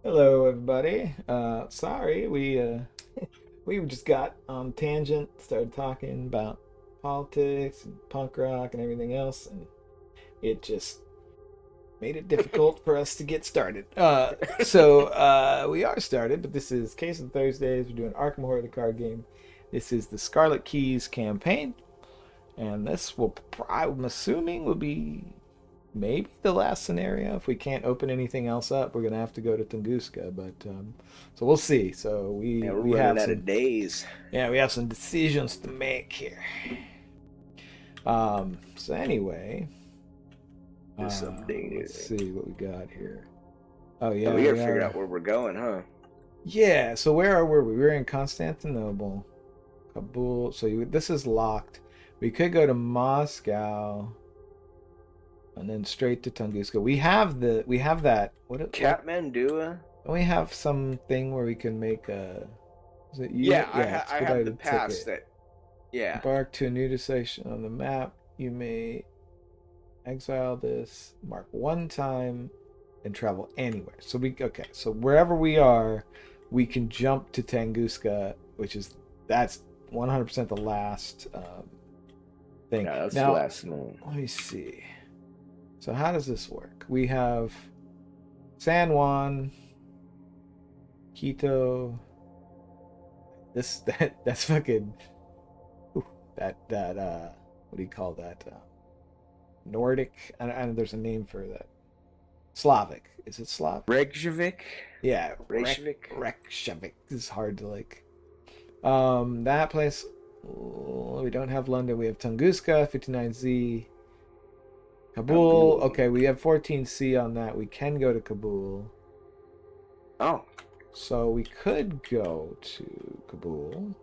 Hello, everybody. Sorry, we just got on tangent, started talking about politics and punk rock and everything else, and it just made it difficult for us to get started. We are started, but this is Case of Thursdays. We're doing Arkham Horror, the card game. This is the Scarlet Keys campaign, and this will, I'm assuming, will be maybe the last scenario. If we can't open anything else up, we're gonna have to go to Tunguska. But so we'll see. So Yeah, we're we running have out some of days. we have some decisions to make here. So anyway, Just let's updated. see what we got here. Oh Yeah, yeah, we gotta we figure are. out where we're going, huh? Yeah. So where were we? We were in Constantinople, Kabul. This is locked. We could go to Moscow and then straight to Tunguska. We have that. What Kathmandu? don't we have something where we can make a is it Yeah, yeah, I have the expedited pass ticket. that. Yeah. Embark to a new destination on the map. You may exile this, mark one time, and travel anywhere. So wherever we are, we can jump to Tunguska, that's 100% the last thing. Yeah, that's the Now, last one. let me see. So how does this work? We have San Juan, Quito. That's fucking what do you call that? Nordic. There's a name for that. Slavic. Is it Slav? Reykjavik? Yeah, Reykjavik? Reykjavik. This is hard to like. That place. We don't have London. We have Tunguska, 59Z, Kabul. Kabul. Okay, we have 14C on that. We can go to Kabul. Oh, So we could go to Kabul.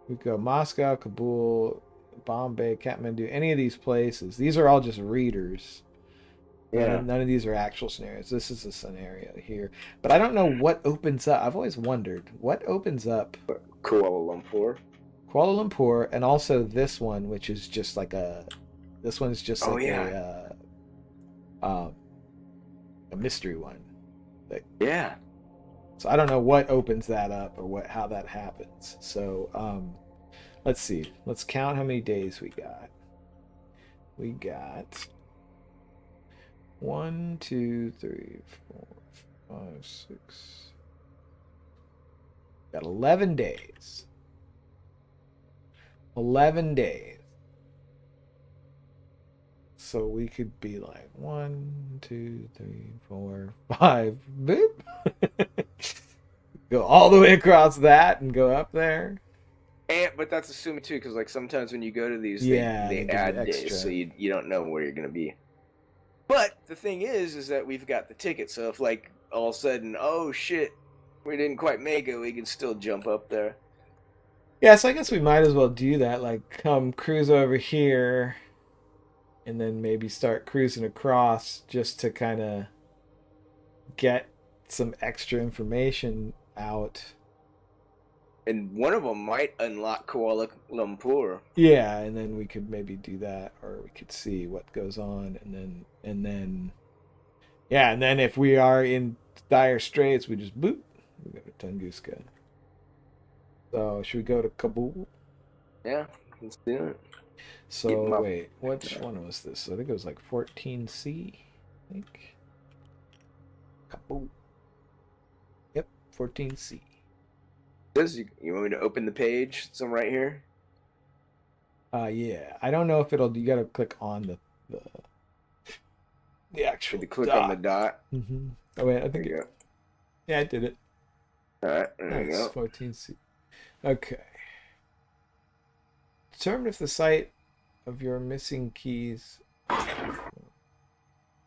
We could go Moscow, Kabul, Bombay, Kathmandu, any of these places. These are all just readers. yeah. None of these are actual scenarios. This is a scenario here. But I don't know what opens up. I've always wondered what opens up Kuala Lumpur. Kuala Lumpur and also this one, which is just like this one's just Oh, like yeah. a mystery one. Like, Yeah. so I don't know what opens that up or how that happens. So let's see. Let's count how many days we got. We got one, two, three, four, five, six. Got 11 days. 11 days. So we could be like one, two, three, four, five. Boop. Go all the way across that and go up there. But that's assuming too, because like sometimes when you go to these, Yeah, they they give you add days, so extra. you don't know where you're gonna be. But the thing is that we've got the ticket. So if like all of a sudden, oh shit, we didn't quite make it, we can still jump up there. Yeah, so I guess we might as well do that. Like, come cruise over here and then maybe start cruising across just to kind of get some extra information out. And one of them might unlock Kuala Lumpur. Yeah, and then we could maybe do that, or we could see what goes on, and then if we are in dire straits, we just boop, we go to Tunguska. So should we go to Kabul? Yeah, let's do it. Get So my wait, which one was this? I think it was like 14C. I think Kabul. Yep, 14C. Does you want me to open the page? Some right here. Yeah. I don't know if it'll. You gotta click on the Did actual you click on the dot. dot? Oh wait, I There think you it. go. Yeah, I did it. All right, there you Nice, go. 14C. Okay. Determine if the site of your missing keys.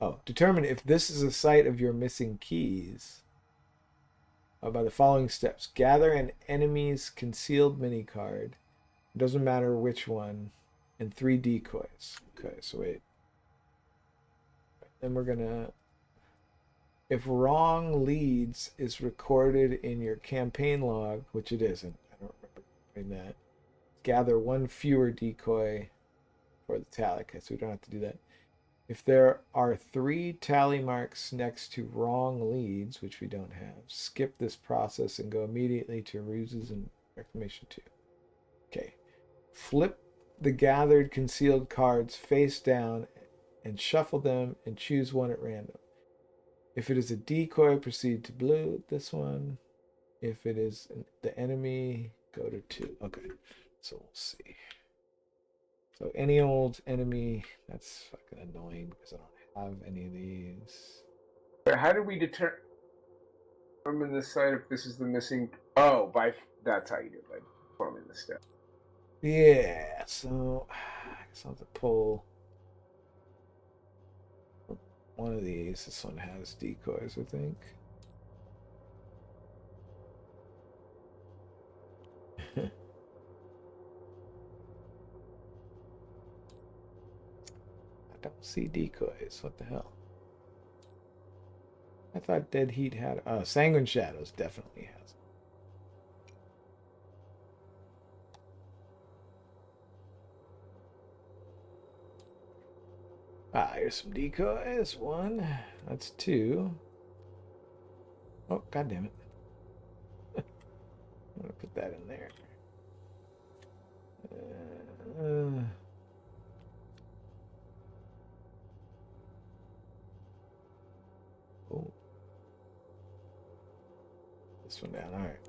Oh, determine if this is a site of your missing keys by the following steps. Gather an enemy's concealed mini card. It doesn't matter which one. And three decoys. Okay, so wait. Then we're gonna. If wrong leads is recorded in your campaign log, which it isn't, I don't remember doing that. Gather one fewer decoy for the tally. Okay, so we don't have to do that. If there are 3 tally marks next to wrong leads, which we don't have, skip this process and go immediately to ruses and reclamation 2. Okay. Flip the gathered concealed cards face down and shuffle them and choose one at random. If it is a decoy, proceed to blue. This one. If it is the enemy, go to 2. Okay. So we'll see. So any old enemy, that's fucking annoying because I don't have any of these. How do we determine this side if this is the missing? Oh, that's how you do it, by forming the step. Yeah, so I guess I'll have to pull one of these. This one has decoys, I think. I don't see decoys. What the hell? I thought Dead Heat had. Oh, Sanguine Shadows definitely has. Ah, here's some decoys. 1. That's 2. Oh, god damn it. I'm gonna put that in there. Oh. This one down. All right.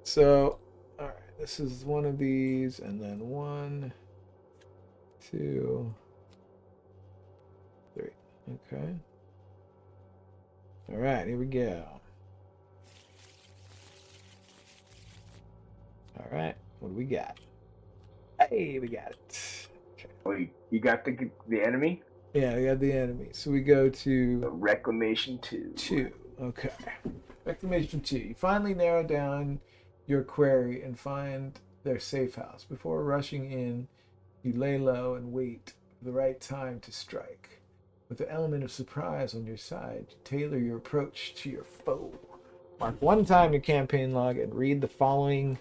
So, all right. This is one of these, and then 1, 2, 3. Okay. All right. Here we go. All right. What do we got? Hey, we got it. Okay. Wait, you got the enemy? Yeah, we got the enemy. So we go to Reclamation 2. 2. Okay. Reclamation 2. You finally narrow down your query and find their safe house. Before rushing in, you lay low and wait for the right time to strike. With the element of surprise on your side, you tailor your approach to your foe. Mark 1 time your campaign log and read the following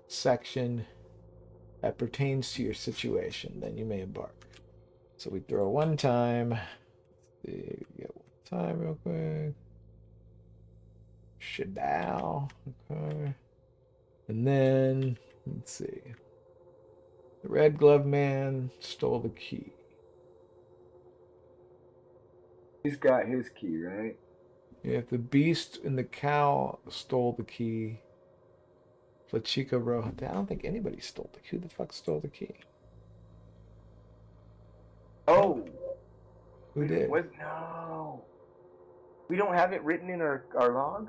section that pertains to your situation. Then you may embark. So we throw 1 time. Let's see, we get 1 time real quick. Shadow. Okay. And then, let's see. The red glove man stole the key. He's got his key, right? Yeah, the beast and the cow stole the key. Flachika Roja. I don't think anybody stole the key. Who the fuck stole the key? Oh. Who did? No. We don't have it written in our log?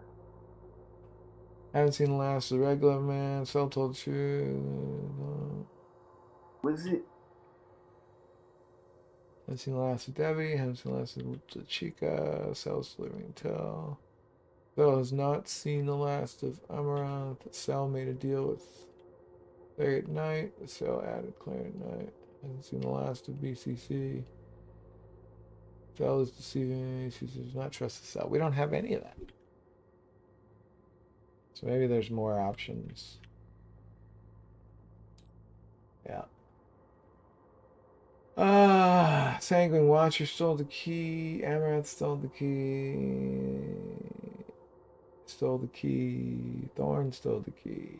Haven't seen the last of the red glove man. Cell told truth. Was it? Haven't seen the last of Debbie. Haven't seen the last of Chica. Cell's delivering tell. Cell has not seen the last of Amaranth. The Cell made a deal with Claire at night. The Cell added Claire at night. Hasn't seen the last of BCC. Cell is deceiving. She does not trust the Cell. We don't have any of that. So maybe there's more options. Yeah. Sanguine Watcher stole the key. Amaranth stole the key. Stole the key. Thorn stole the key.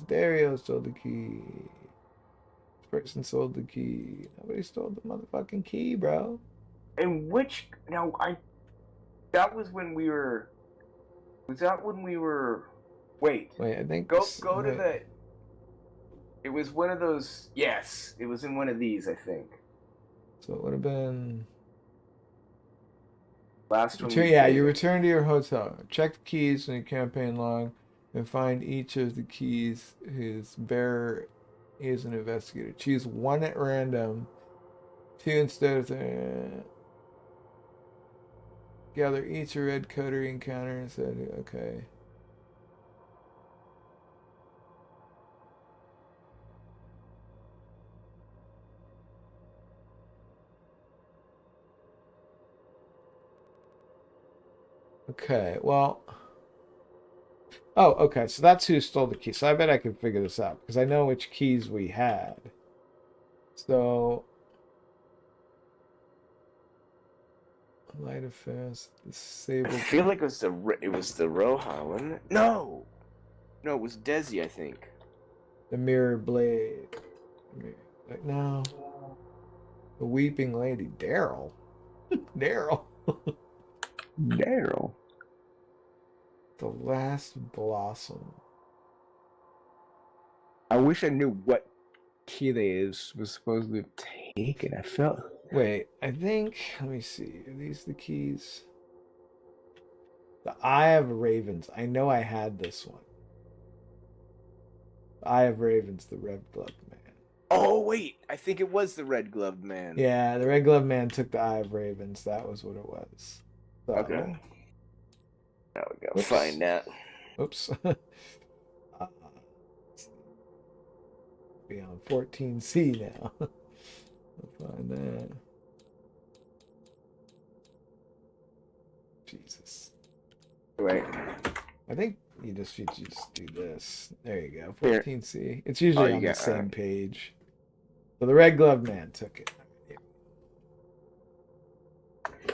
Dario stole the key. This person stole the key. Nobody stole the motherfucking key, bro. And which that was when we were. Was that when we were? Wait, I think go to the. It was one of those. Yes, it was in one of these, I think. So it would have been last one. Yeah, you return to your hotel. Check the keys in your campaign log and find each of the keys whose bearer is an investigator. Choose 1 at random. 2 instead of gather each a red coterie encounter and said, okay. Okay, well. Oh, okay, so that's who stole the key. So I bet I can figure this out because I know which keys we had. So Light of fast, I disabled. feel like it was the Roja, wasn't it? No, it was Desi, I think. The mirror blade. Like no, the weeping lady. Daryl. Daryl. Daryl. The last blossom. I wish I knew what key was supposed to take, and I felt. Wait, I think. Let me see. Are these the keys? The Eye of Ravens. I know I had this one. The Eye of Ravens, the Red Glove Man. Oh wait, I think it was the Red Gloved Man. Yeah, the Red Glove Man took the Eye of Ravens. That was what it was. So, Okay. Now we gotta Oops. find that. Oops. Be on 14C now. I'll find that. Jesus. Wait. I think you just do this. There you go. 14C. It's usually on the same page. So the Red Glove Man took it.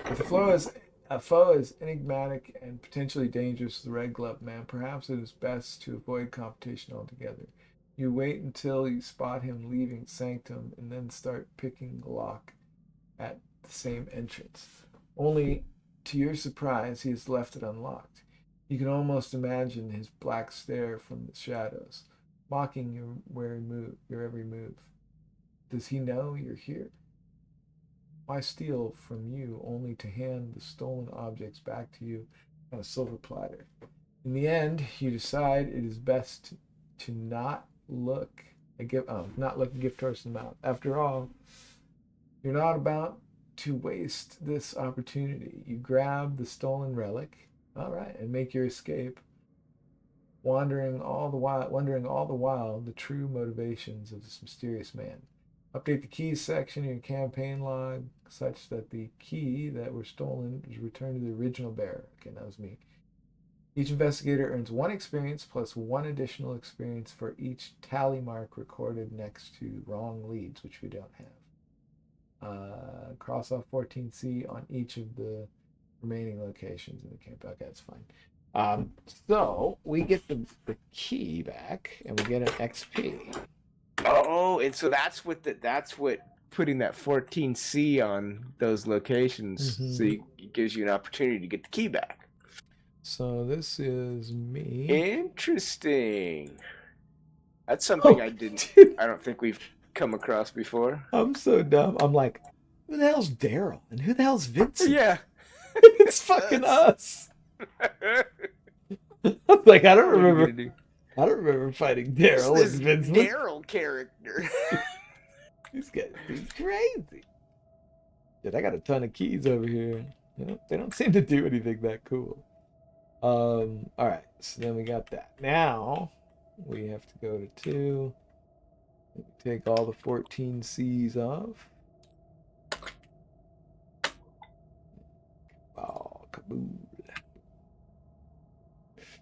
If a foe is enigmatic and potentially dangerous to the Red Glove Man, perhaps it is best to avoid competition altogether. You wait until you spot him leaving Sanctum and then start picking the lock at the same entrance. Only, to your surprise, he has left it unlocked. You can almost imagine his black stare from the shadows, mocking your every move. Does he know you're here? Why steal from you only to hand the stolen objects back to you on a silver platter? In the end, you decide it is best to not look a gift horse in the mouth. After all, you're not about to waste this opportunity. You grab the stolen relic, all right, and make your escape, wondering all the while the true motivations of this mysterious man. Update the keys section in your campaign log such that the key that were stolen is returned to the original bearer. Okay, that was me. Each investigator earns 1 experience plus 1 additional experience for each tally mark recorded next to wrong leads, which we don't have. Cross off 14C on each of the remaining locations in the camp. Okay, that's fine. So we get the key back and we get an XP. Oh, and so that's what putting that 14C on those locations, so it gives you an opportunity to get the key back. So this is me. Interesting. That's something I don't think we've come across before. I'm so dumb. I'm like, who the hell's Daryl? And who the hell's Vincent? Yeah. It's fucking us. I'm like, I don't remember fighting Daryl and Vincent. Daryl character. He's crazy. Dude, I got a ton of keys over here. They don't seem to do anything that cool. All right, so then we got that. Now we have to go to 2. Take all the 14 C's off. Oh, kaboom.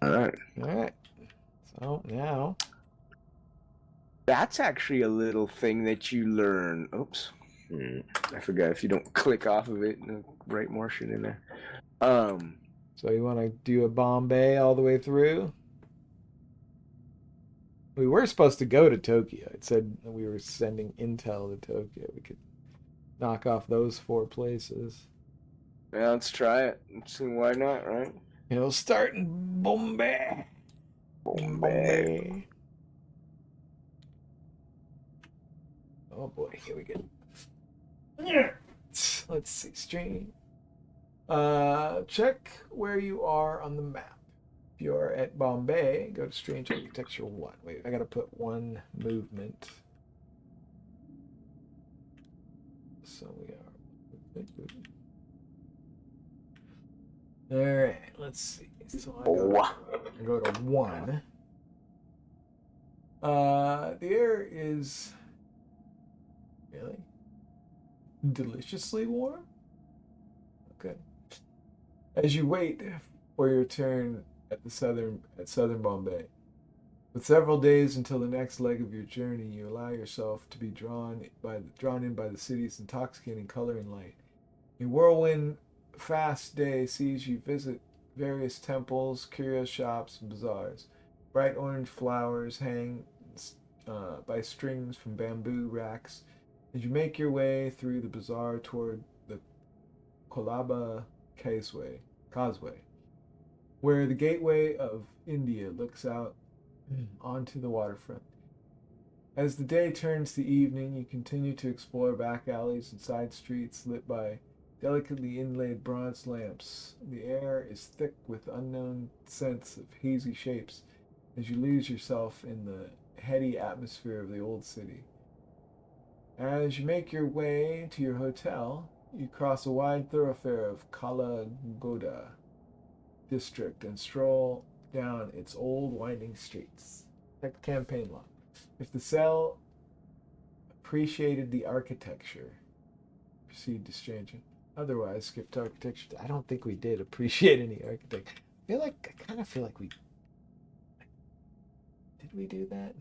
All right. So now. That's actually a little thing that you learn. Oops. I forgot, if you don't click off of it and write more shit in there. So you want to do a Bombay all the way through? We were supposed to go to Tokyo. It said we were sending intel to Tokyo. We could knock off those 4 places. Yeah, let's try it. Let's see, why not, right? It'll start in Bombay. Bombay. Oh boy, here we go. Let's see, stream. Check where you are on the map. If you're at Bombay, go to Strange Architecture 1. Wait, I gotta put 1 movement. So we are. Alright, let's see. So I go to 1. The air is really deliciously warm. Okay. As you wait for your turn at southern Bombay, with several days until the next leg of your journey, you allow yourself to be drawn in by the city's intoxicating color and light. A whirlwind fast day sees you visit various temples, curio shops, and bazaars. Bright orange flowers hang by strings from bamboo racks as you make your way through the bazaar toward the Colaba Causeway, where the gateway of India looks out onto the waterfront. As the day turns to evening, you continue to explore back alleys and side streets lit by delicately inlaid bronze lamps. The air is thick with unknown scents of hazy shapes as you lose yourself in the heady atmosphere of the old city. As you make your way to your hotel, you cross a wide thoroughfare of Kala Goda district and stroll down its old winding streets. Check the campaign log. If the cell appreciated the architecture, proceed to strange it. Otherwise, skipped architecture. I don't think we did appreciate any architecture. I kind of feel like we did. We do that?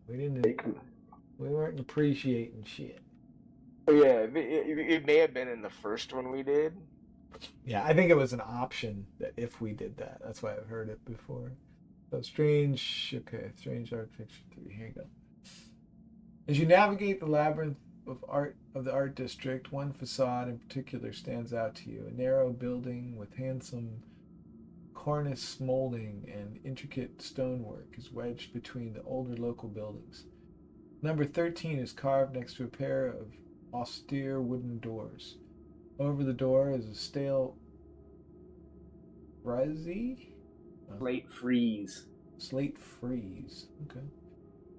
We didn't. We weren't appreciating shit. Yeah, it may have been in the first one we did. Yeah, I think it was an option that if we did that. That's why I've heard it before. So strange. Okay, strange architecture 3. Here you go. As you navigate the labyrinth of the art district, one facade in particular stands out to you. A narrow building with handsome cornice molding and intricate stonework is wedged between the older local buildings. Number 13 is carved next to a pair of austere wooden doors. Over the door is a stale slate frieze. Okay.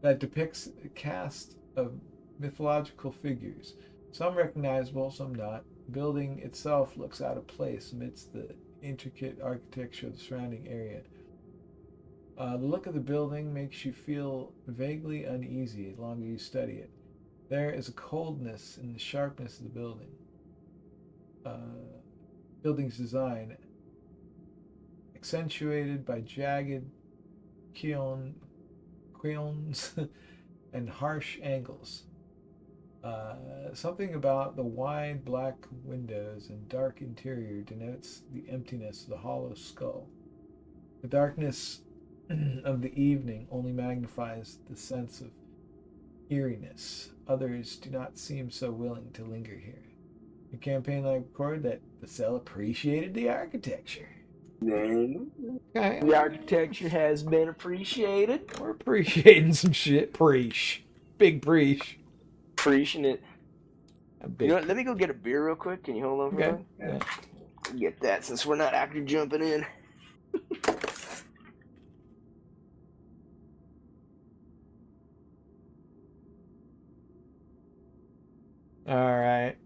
That depicts a cast of mythological figures, some recognizable, some not. The building itself looks out of place amidst the intricate architecture of the surrounding area. The look of the building makes you feel vaguely uneasy the longer you study it. There is a coldness in the sharpness of the building's design, accentuated by jagged quills and harsh angles. Something about the wide black windows and dark interior denotes the emptiness of the hollow skull. The darkness of the evening only magnifies the sense of eeriness. Others do not seem so willing to linger here. The campaign like recorded that the cell appreciated the architecture. Okay. The architecture has been appreciated. We're appreciating some shit. Big preach. Appreciating it. You know what, let me go get a beer real quick. Can you hold on for okay. a minute? Yeah. Get that since we're not actually jumping in. All right.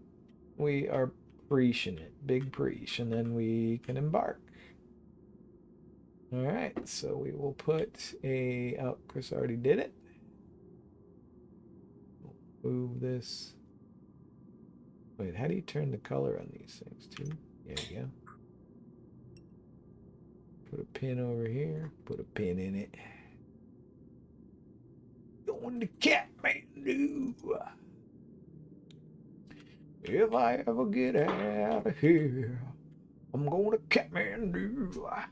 We are preaching it. Big preach. And then we can embark. All right. So we will put oh, Chris already did it. Move this. Wait, how do you turn the color on these things too? There you go. Put a pin over here. Put a pin in it. Going to Kathmandu. If I ever get out of here, I'm going to Kathmandu.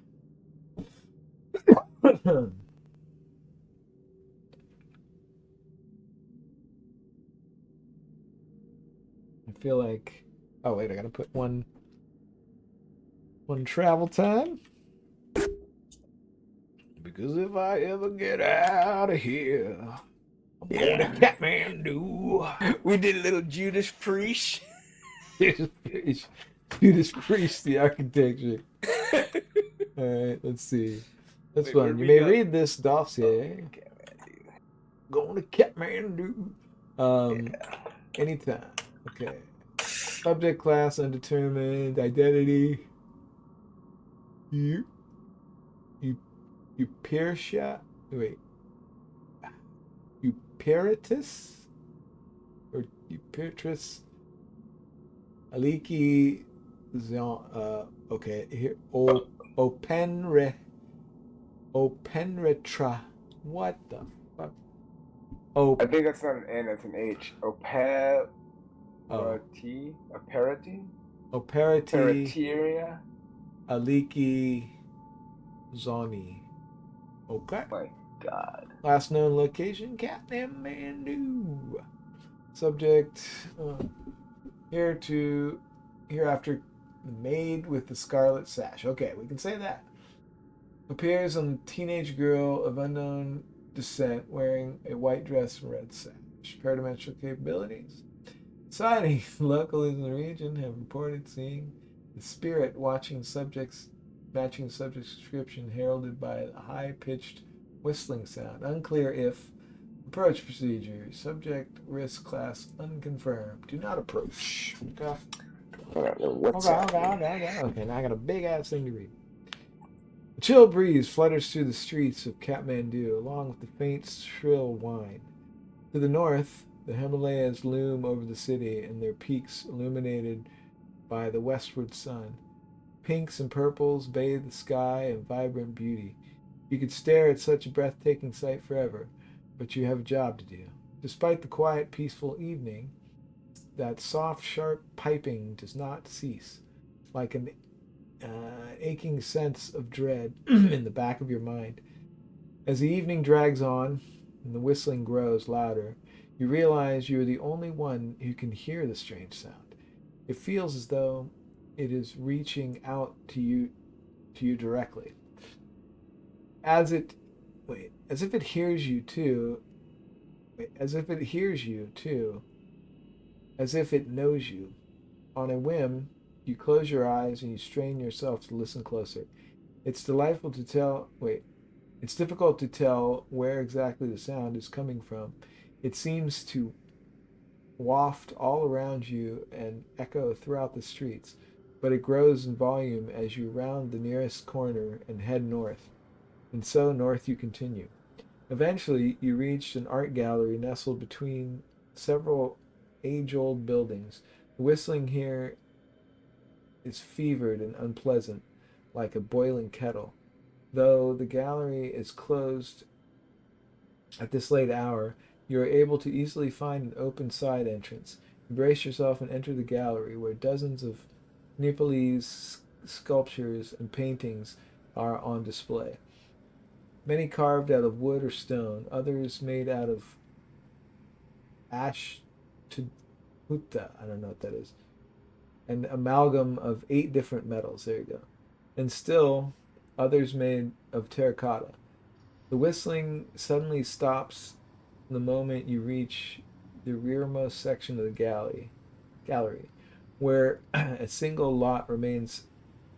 I feel like, oh wait, I gotta put one travel time. Because if I ever get out of here, I'm going to Kathmandu. We did a little Judas Priest. Judas Priest, the architecture. All right, let's see. That's fun. You may read this dossier. Going to Kathmandu. Anytime. Okay. Subject class undetermined. Identity. Euperisha. Wait. Euperitus? Or Euperitris? Aliki. Okay. Here. Openretra. What the fuck? I think that's not an N, that's an H. Operati? Operati Parateria. Aliki Zoni. Okay. My God. Last known location, Kathmandu. Subject here to hereafter maid with the scarlet sash. Okay, we can say that. Appears on the teenage girl of unknown descent wearing a white dress and red sash. Paradimensional capabilities. Society locals in the region have reported seeing the spirit watching subjects matching subject's description heralded by a high-pitched whistling sound. Unclear if approach procedure. Subject risk class unconfirmed. Do not approach. Okay. I don't know what's Okay, happening. okay. Now I got a big ass thing to read. A chill breeze flutters through the streets of Kathmandu, along with the faint, shrill whine. To the north, the Himalayas loom over the city, and their peaks illuminated by the westward sun. Pinks and purples bathe the sky in vibrant beauty. You could stare at such a breathtaking sight forever, but you have a job to do. Despite the quiet, peaceful evening, that soft, sharp piping does not cease, like an aching sense of dread in the back of your mind. As the evening drags on and the whistling grows louder, you realize you are the only one who can hear the strange sound. It feels as though it is reaching out to you directly. As it as if it hears you too. As if it hears you too. As if it knows you. On a whim, you close your eyes and you strain yourself to listen closer. It's delightful to tell. It's difficult to tell where exactly the sound is coming from. It seems to waft all around you and echo throughout the streets, but it grows in volume as you round the nearest corner and head north. And so north you continue. Eventually, you reached an art gallery nestled between several age old buildings. The whistling here is fevered and unpleasant, like a boiling kettle. Though the gallery is closed at this late hour, you are able to easily find an open side entrance. Brace yourself and enter the gallery, where dozens of Nepalese sculptures and paintings are on display. Many carved out of wood or stone, others made out of ash to hutta, I don't know what that is, an amalgam of 8 different metals. There you go. And still others made of terracotta. The whistling suddenly stops the moment you reach the rearmost section of the gallery, where a single lot remains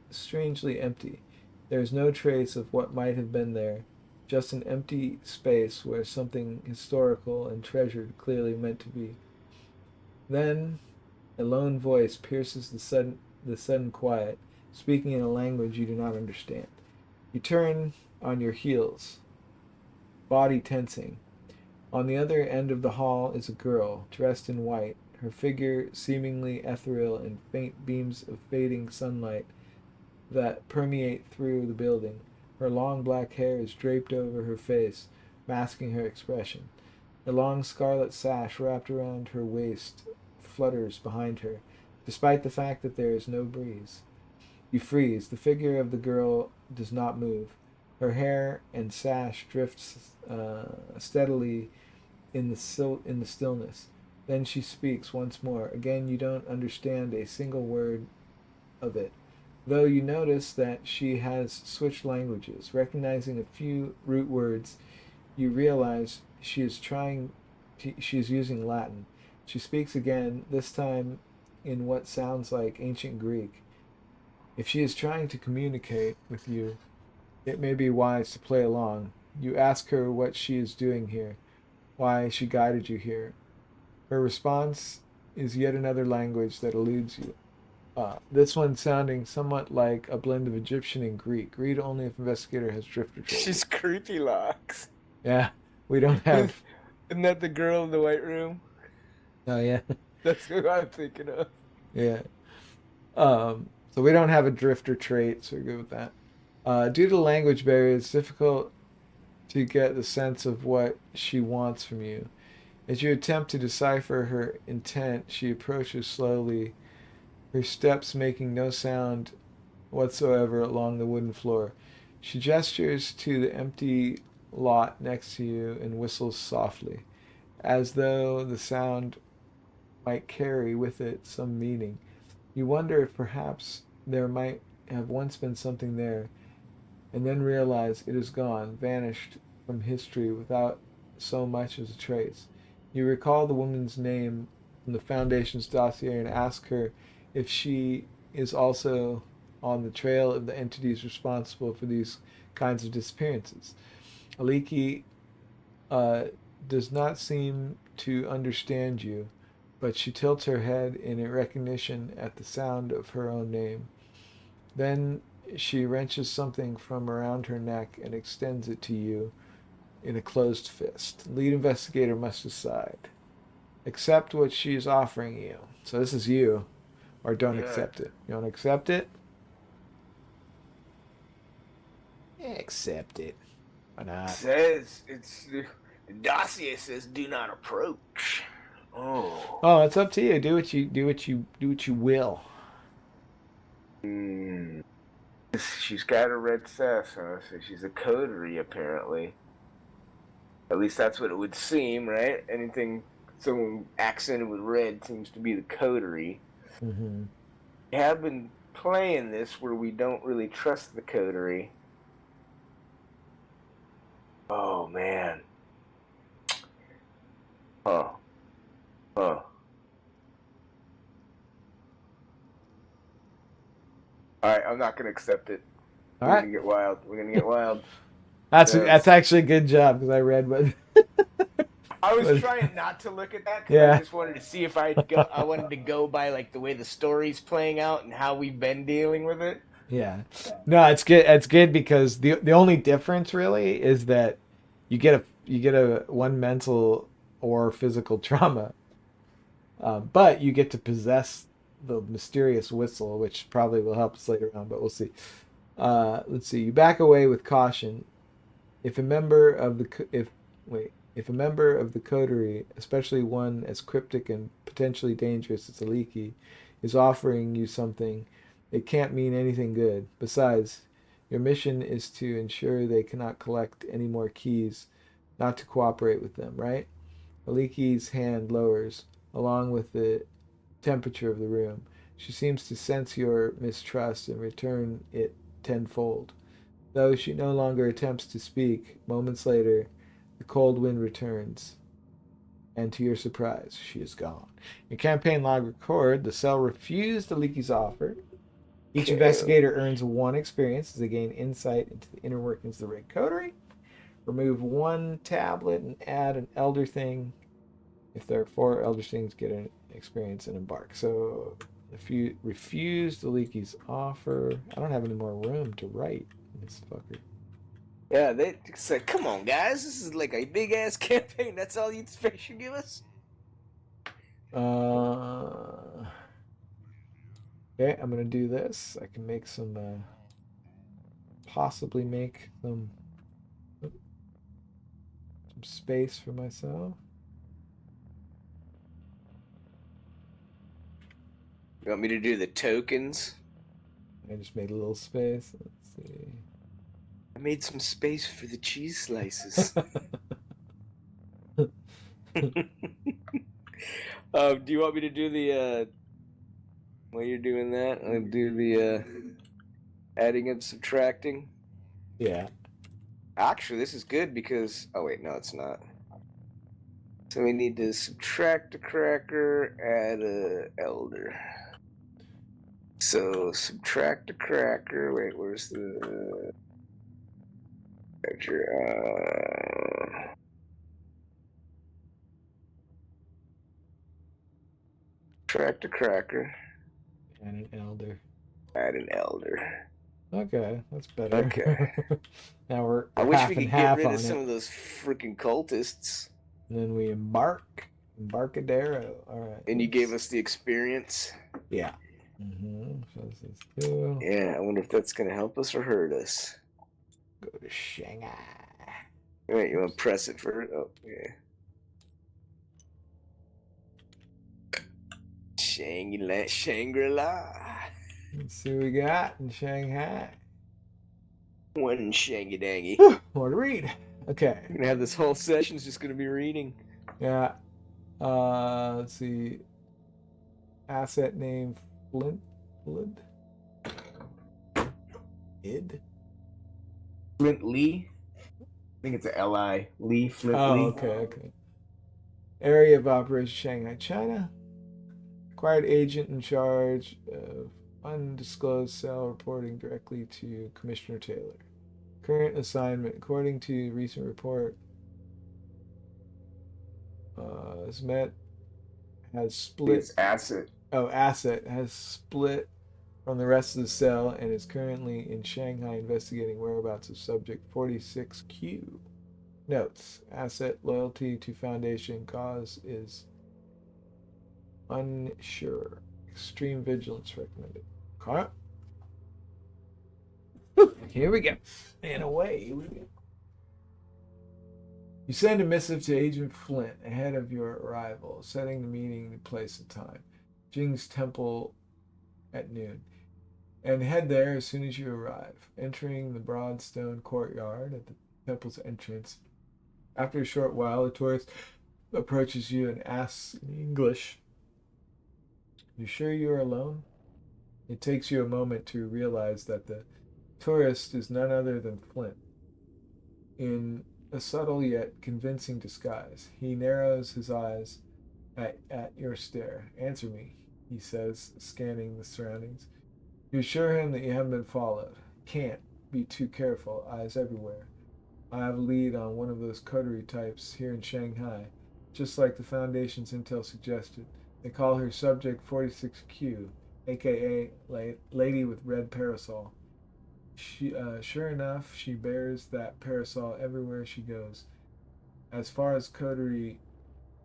strangely empty. There is no trace of what might have been there, just an empty space where something historical and treasured clearly meant to be. Then a lone voice pierces the sudden quiet, speaking in a language you do not understand. You turn on your heels, body tensing. On the other end of the hall is a girl, dressed in white, her figure seemingly ethereal in faint beams of fading sunlight that permeate through the building. Her long black hair is draped over her face, masking her expression. A long scarlet sash wrapped around her waist flutters behind her, despite the fact that there is no breeze. You freeze. The figure of the girl does not move. Her hair and sash drifts steadily in the stillness. Then she speaks once more. Again, you don't understand a single word of it, though you notice that she has switched languages. Recognizing a few root words, you realize she is using Latin. She speaks again, this time in what sounds like ancient Greek. If she is trying to communicate with you, it may be wise to play along. You ask her what she is doing here, why she guided you here. Her response is yet another language that eludes you. This one sounding somewhat like a blend of Egyptian and Greek. Read only if investigator has drifter traits. She's creepy locks. Yeah, we don't have. Isn't that the girl in the white room? Oh yeah, That's who I'm thinking of. yeah. So we don't have a drifter trait, so we're good with that. Due to language barriers, it's difficult to get the sense of what she wants from you. As you attempt to decipher her intent, she approaches slowly, her steps making no sound whatsoever along the wooden floor. She gestures to the empty lot next to you and whistles softly, as though the sound might carry with it some meaning. You wonder if perhaps there might have once been something there, and then realize it is gone, vanished from history without so much as a trace. You recall the woman's name from the Foundation's dossier and ask her if she is also on the trail of the entities responsible for these kinds of disappearances. Aliki uh, does not seem to understand you, but she tilts her head in recognition at the sound of her own name. Then she wrenches something from around her neck and extends it to you in a closed fist. The lead investigator must decide. Accept what she is offering you. So this is you, or don't Yeah. accept it. You don't accept it? Accept it. Why not? Says the dossier says do not approach. Oh. Oh, it's up to you. Do what you will. She's got a red sass, huh? So she's a coterie, apparently. At least that's what it would seem, right? Anything someone accented with red seems to be the coterie. Mm-hmm. We have been playing this where we don't really trust the coterie. Oh, man. Huh. Huh. Alright, I'm not gonna accept it. All We're right. gonna get wild. We're gonna get wild. That's actually a good job because I read what. I was But- trying not to look at that because Yeah. I just wanted to see if I'd go. I wanted to go by like the way the story's playing out and how we've been dealing with it. Yeah. No, it's good. It's good because the only difference really is that you get a one mental or physical trauma, but you get to possess the mysterious whistle, which probably will help us later on. But we'll see. Let's see. You back away with caution. If a member of the if a member of the coterie, especially one as cryptic and potentially dangerous as Aliki, is offering you something, it can't mean anything good. Besides, your mission is to ensure they cannot collect any more keys, not to cooperate with them, right? Aliki's hand lowers, along with the temperature of the room. She seems to sense your mistrust and return it tenfold. Though she no longer attempts to speak, moments later, the cold wind returns, and to your surprise, she is gone. Your campaign log record: the cell refused Aliki's offer. Each investigator earns 1 experience as they gain insight into the inner workings of the red coterie. Remove 1 tablet and add an elder thing. If there are 4 elder things, get an experience and embark. So if you refused Aliki's offer, I don't have any more room to write this fucker. Yeah, they said, "Come on, guys, this is like a big ass campaign. That's all you space you give us." Okay, I'm gonna do this. I can make some, possibly make some space for myself. You want me to do the tokens? I just made a little space. Let's see. I made some space for the cheese slices. Do you want me to do the while you're doing that? I'll do the adding and subtracting. Yeah. Actually, this is good because oh wait, no, it's not. So we need to subtract a cracker, add a elder. So subtract a cracker. Wait, where's the subtract a cracker, And an elder. add an elder. Okay, that's better. Okay. Now we're I wish half we and could get half rid on of some it. of those freaking cultists. And then we Embarcadero. All right. And you gave us the experience. Yeah. Mm-hmm. So this is 2. Yeah, I wonder if that's gonna help us or hurt us. Go to Shanghai. Wait, you want to press it for? Oh, yeah. Shangri-La. Let's see what we got in Shanghai. One shangy dangy. More to read. Okay. We're gonna have this whole session's just gonna be reading. Yeah. Let's see. Asset name Flint. Id. Flint Lee. I think it's a L.I. Lee. Flint Oh, Lee. okay. Area of operation Shanghai, China. Acquired agent in charge of undisclosed cell reporting directly to Commissioner Taylor. Current assignment, according to recent report, has split. It's Asset. Asset has split from the rest of the cell and is currently in Shanghai investigating whereabouts of subject 46Q. Notes: Asset loyalty to Foundation cause is unsure. Extreme vigilance recommended. Okay. Here we go. And away we go. You send a missive to Agent Flint ahead of your arrival, setting the meeting place and time. Jing's Temple at noon. And head there as soon as you arrive, entering the broad stone courtyard at the temple's entrance. After a short while, a tourist approaches you and asks in English, "You sure you're alone?" It takes you a moment to realize that the tourist is none other than Flint. In a subtle yet convincing disguise, he narrows his eyes at your stare. "Answer me," he says, scanning the surroundings. You assure him that you haven't been followed. Can't be too careful, eyes everywhere. I have a lead on one of those coterie types here in Shanghai, just like the Foundation's intel suggested. They call her Subject 46Q, aka Lady with Red Parasol. Sure enough, she bears that parasol everywhere she goes. As far as coterie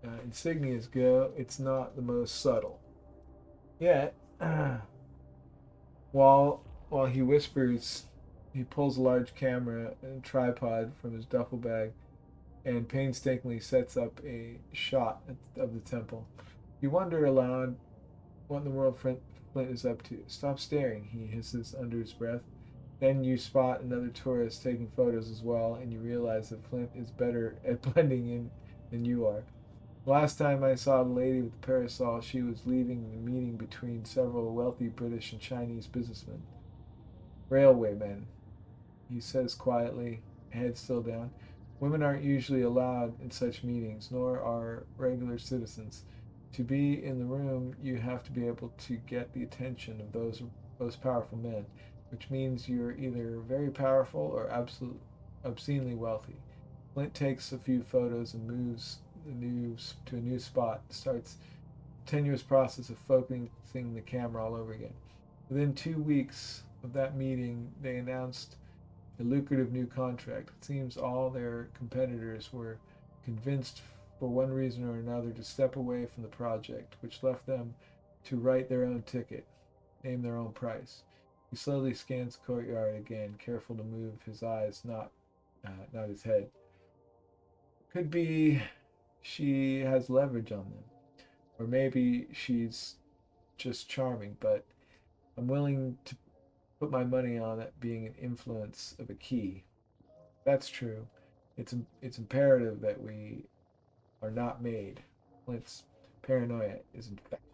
insignias go, it's not the most subtle. Yet, while he whispers, he pulls a large camera and tripod from his duffel bag and painstakingly sets up a shot of the temple. You wonder aloud what in the world Flint is up to. "Stop staring," he hisses under his breath. Then you spot another tourist taking photos as well, and you realize that Flint is better at blending in than you are. Last time I saw the lady with the parasol, she was leaving the meeting between several wealthy British and Chinese businessmen. "Railwaymen," he says quietly, head still down. "Women aren't usually allowed in such meetings, nor are regular citizens. To be in the room, you have to be able to get the attention of those powerful men, which means you're either very powerful or obscenely wealthy." Flint takes a few photos and moves to a new spot, starts a tenuous process of focusing the camera all over again. Within 2 weeks of that meeting, they announced a lucrative new contract. It seems all their competitors were convinced for one reason or another to step away from the project, which left them to write their own ticket, name their own price. He slowly scans the courtyard again, careful to move his eyes, not his head. Could be she has leverage on them, or maybe she's just charming, but I'm willing to put my money on it being an influence of a key. That's true. It's imperative that we are not made. Flint's paranoia is infectious.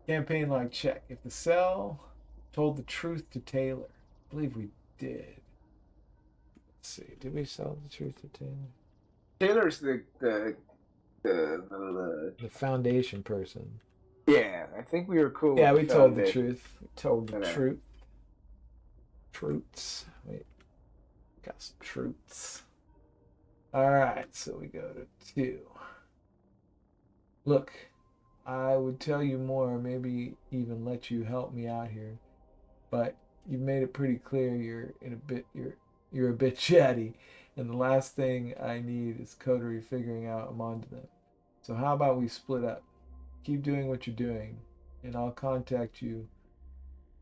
Campaign log check. If the cell told the truth to Taylor, I believe we did. Let's see. Did we sell the truth to Taylor? Taylor's the Foundation person. Yeah, I think we were cool. Yeah, with we the told the Foundation. truth. We told the truth. Truths. Wait. Got some truths. Alright, so we go to 2. Look, I would tell you more, maybe even let you help me out here, but you've made it pretty clear you're a bit chatty, and the last thing I need is coterie figuring out I'm onto them. So how about we split up? Keep doing what you're doing, and I'll contact you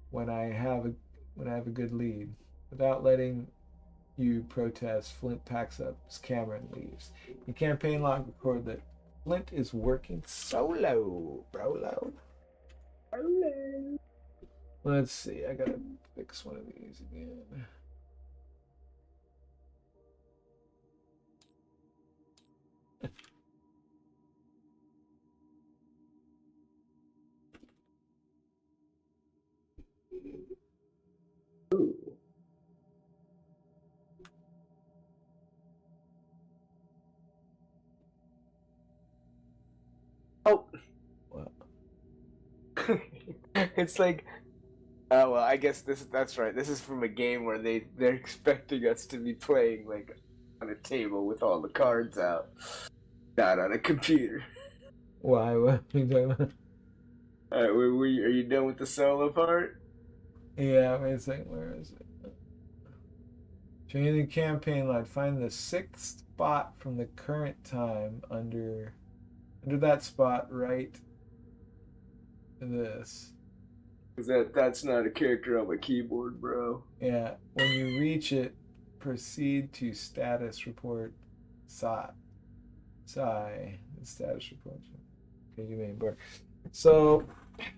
when I have a good lead. Without letting you protest, Flint packs up his camera and leaves. The campaign log recorded that Flint is working solo, brolo. Hello. Let's see. I gotta fix one of these again. Ooh. Oh. Well, It's like, oh well, I guess that's right. This is from a game where they're expecting us to be playing like on a table with all the cards out, not on a computer. why? What are you talking about? All right, are you done with the solo part? Yeah, wait a second. Where is it? Change the campaign line. Find the 6th spot from the current time under that spot. Right. This. Because that's not a character on my keyboard, bro. Yeah. When you reach it, proceed to status report. The status report. Okay, you made board. So,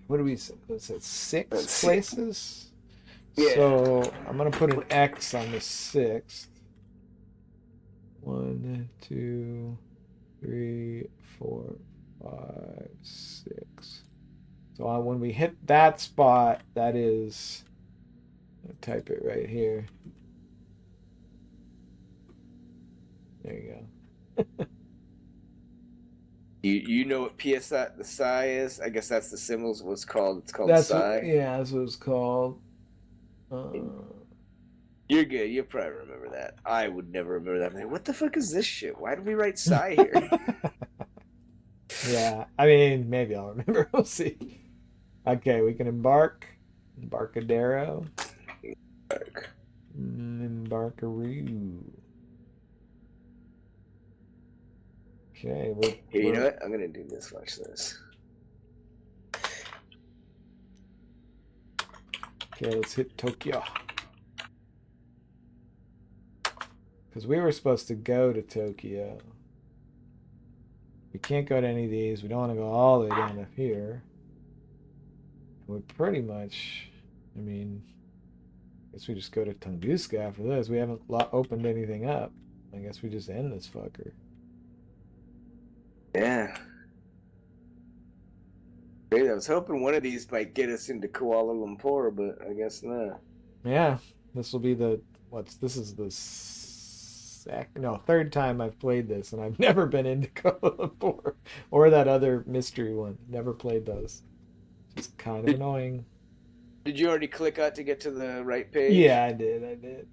what do we say? Let's say 6 That's places. Yeah. So I'm gonna put an X on the 6th. 1, 2, 3, 4, 5, 6. So when we hit that spot, that is. I'll type it right here. There you go. You know what PSI the psi is? I guess that's the symbols. What's called? It's called That's psi. yeah, that's what it's called. You're good. You'll probably remember that. I would never remember that. I'm like, what the fuck is this shit? Why did we write psi here? Yeah, I mean, maybe I'll remember. We'll see. Okay, we can embark. Embarcadero. Embarkaroo. Okay, Here, you know what? I'm gonna do this. Watch this. Okay, let's hit Tokyo. Because we were supposed to go to Tokyo. We can't go to any of these. We don't want to go all the way down to here. We pretty much, I mean, I guess we just go to Tunguska after this. We haven't opened anything up. I guess we just end this fucker. Yeah. Great. I was hoping one of these might get us into Kuala Lumpur, but I guess not. Yeah, this will be the this is the third time I've played this, and I've never been into Kuala Lumpur or that other mystery one. Never played those. Just kind of annoying. Did you already click out to get to the right page? Yeah, I did.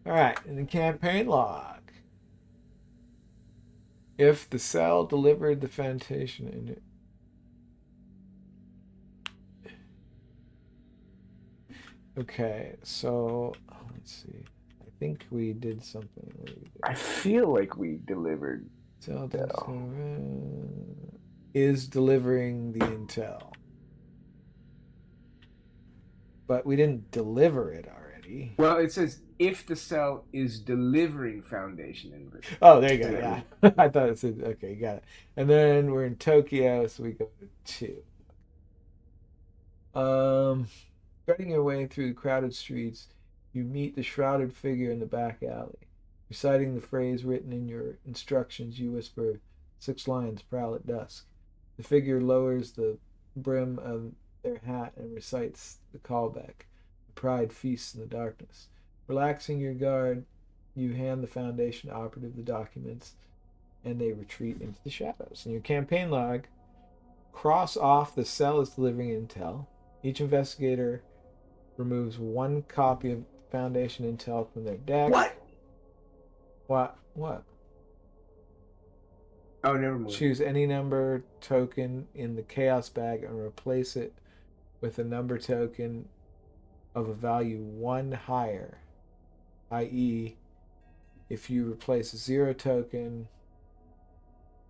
All right, in the campaign log. If the cell delivered the foundation in it. Okay, so let's see. I think we did something. I feel like we delivered. Cell is delivering the intel. But we didn't deliver it already. Well, it says if the cell is delivering foundation information. Oh, there you go. Yeah. I thought it said, okay, you got it. And then we're in Tokyo, so we go to 2. Threading your way through the crowded streets, you meet the shrouded figure in the back alley. Reciting the phrase written in your instructions, you whisper, 6 lions prowl at dusk. The figure lowers the brim of their hat and recites the callback. Pride feasts in the darkness. Relaxing your guard, you hand the Foundation operative the documents, and they retreat into the shadows. In your campaign log, cross off the cell is delivering intel. Each investigator removes 1 copy of Foundation intel from their deck. What? Oh, never mind. Choose any number token in the chaos bag and replace it with a number token of a value 1 higher, i.e., if you replace a 0 token,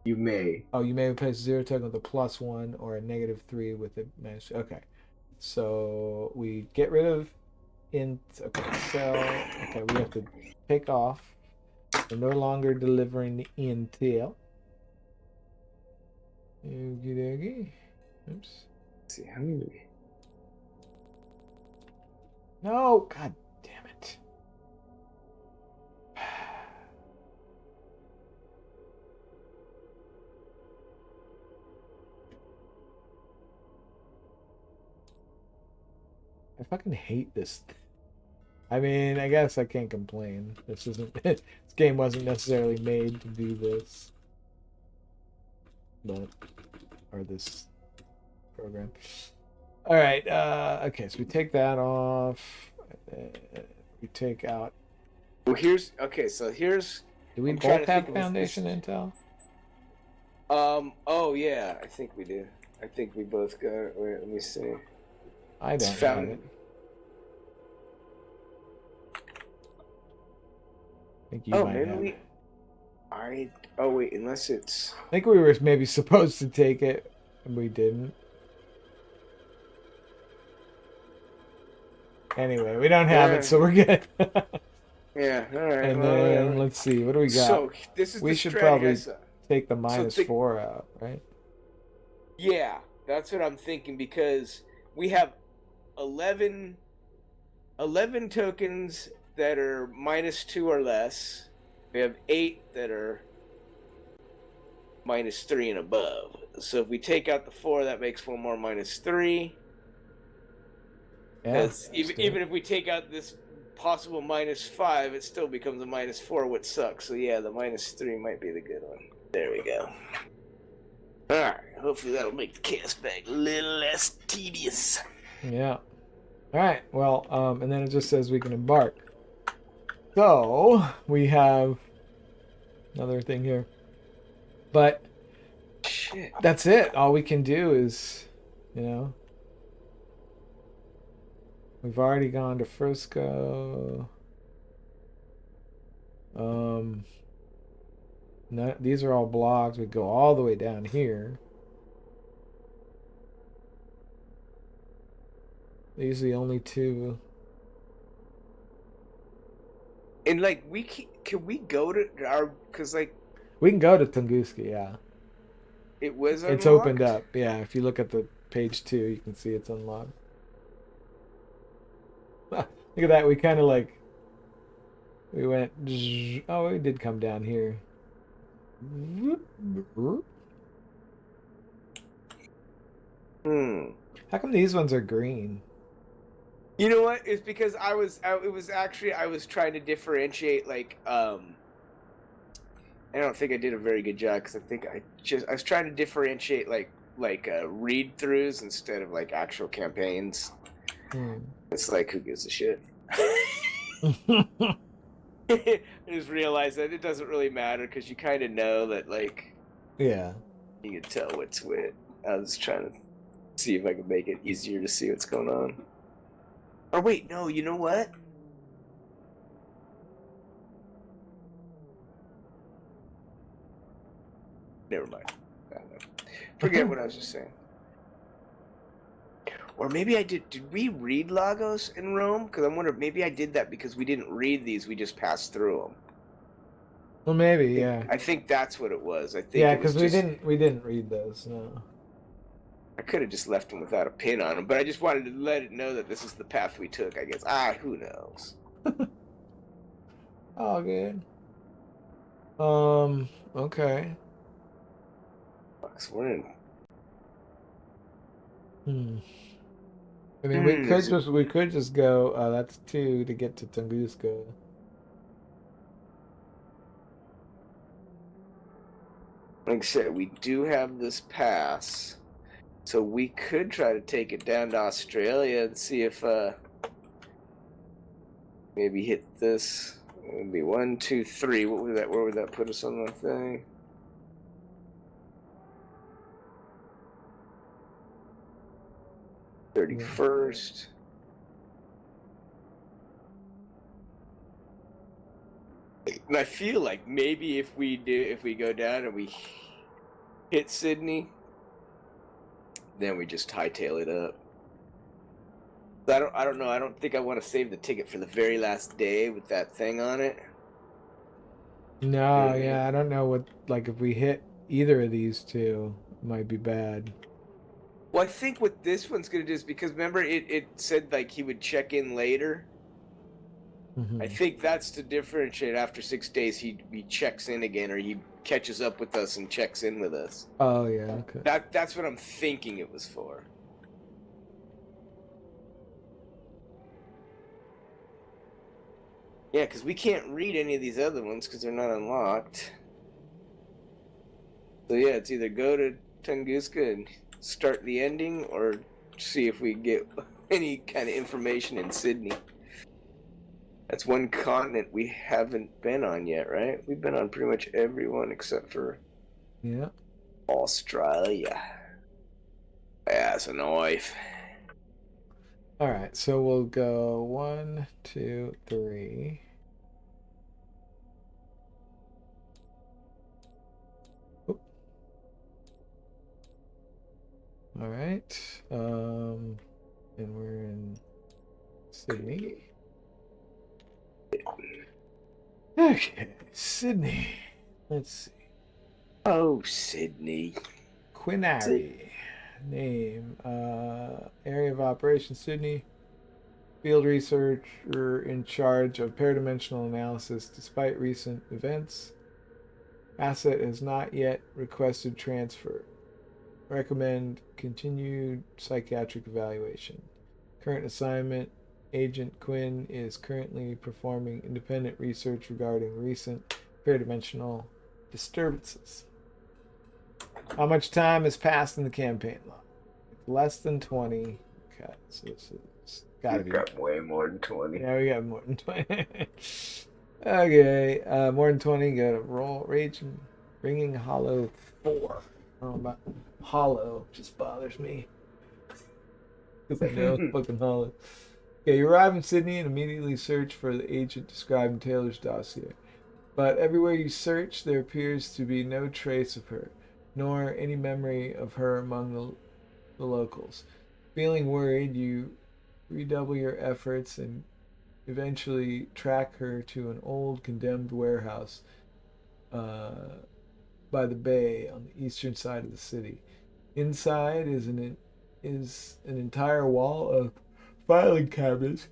you may replace a 0 token with a +1 or a -3 with a minus. Okay, so we get rid of int. Okay, so we have to take off. We're no longer delivering the intel. Okie dokie. Oops. Let's see, how many? No, god damn it. I fucking hate this. I mean, I guess I can't complain. This isn't. This game wasn't necessarily made to do this, but or this program. All right. Okay. So we take that off. We take out. Well, here's okay. So here's. Do we I'm trying both to have think of foundation intel? Oh yeah, I think we do. I think we both got it. Wait, let me see. I It's don't found- have it. I think you Oh, might maybe have. we. Oh wait, unless it's. I think we were maybe supposed to take it, and we didn't. Anyway, we don't have Yeah. it, so we're good. Yeah. All right. And well, then whatever. let's see, what do we got? So this is We the should strategy I probably saw. take the minus think- 4 out, right? Yeah, that's what I'm thinking because we have 11 tokens that are -2 or less. We have 8 that are -3 and above. So if we take out the 4, that makes 1 more -3. Yeah. Because even if we take out this possible -5, it still becomes a -4, which sucks. So yeah, the -3 might be the good one. There we go. Alright, hopefully that'll make the cast back a little less tedious. Yeah. All right. Well, and then it just says we can embark. So we have another thing here, but Shit. that's it. All we can do is, you know, we've already gone to Frisco. No, these are all blocks. We go all the way down here. These are the only two. And like can we go to our because like We can go to Tunguska, yeah. it was unlocked? It's opened up, yeah. If you look at the page 2, you can see it's unlocked. Look at that. We kind of like we went. Oh, we did come down here. How come these ones are green? You know what? It's because I was trying to differentiate like I don't think I did a very good job because I was trying to differentiate like read throughs instead of like actual campaigns. It's like who gives a shit? I just realized that it doesn't really matter because you kind of know that like Yeah. you can tell what's what. I was trying to see if I could make it easier to see what's going on. Or wait, no, you know what? Never mind. Forget what I was just saying. Or maybe I did. Did we read Lagos in Rome? Because I'm wondering. Maybe I did that because we didn't read these. We just passed through them. Well, maybe, yeah. I think that's what it was. I think. Yeah, it was because just, we didn't read those. No. I could have just left them without a pin on them, but I just wanted to let it know that this is the path we took. I guess. Who knows? Oh, good. Okay. Fuck, we're in. I mean, we could just go. That's 2 to get to Tunguska. Like I said, we do have this pass, so we could try to take it down to Australia and see if maybe hit this. It would be 1, 2, 3. What would that? Where would that put us on the thing? Yeah. 31st. And I feel like maybe if we go down and we hit Sydney, then we just hightail it up. I don't know. I don't think I want to save the ticket for the very last day with that thing on it. No, yeah, I don't know what. Like, if we hit either of these 2, it might be bad. Well, I think what this one's gonna do is because remember it said like he would check in later. Mm-hmm. I think that's to differentiate. After 6 days, he checks in again, or he catches up with us and checks in with us. Oh yeah, okay. That's what I'm thinking it was for. Yeah, because we can't read any of these other ones because they're not unlocked. So yeah, it's either go to Tunguska and start the ending, or see if we get any kind of information in Sydney. That's one continent we haven't been on yet, right? We've been on pretty much everyone except for Australia. That's a knife. All right, so we'll go 1, 2, 3. Oop. All right, and we're in Sydney. Okay, Sydney. Let's see. Oh, Sydney. Quinary. Name. Area of operation, Sydney. Field researcher in charge of paradimensional analysis despite recent events. Asset has not yet requested transfer. Recommend continued psychiatric evaluation. Current assignment. Agent Quinn is currently performing independent research regarding recent paradimensional disturbances. How much time has passed in the campaign log? Less than 20. Okay, so this is gotta be. Got way more than 20. Yeah, we got more than 20. Okay, more than 20. Go to roll, raging, ringing hollow 4. I don't know about hollow, just bothers me because I know it's fucking hollow. Okay, you arrive in Sydney and immediately search for the agent described in Taylor's dossier. But everywhere you search, there appears to be no trace of her, nor any memory of her among the locals. Feeling worried, you redouble your efforts and eventually track her to an old condemned warehouse by the bay on the eastern side of the city. Inside is an entire wall of filing cabinets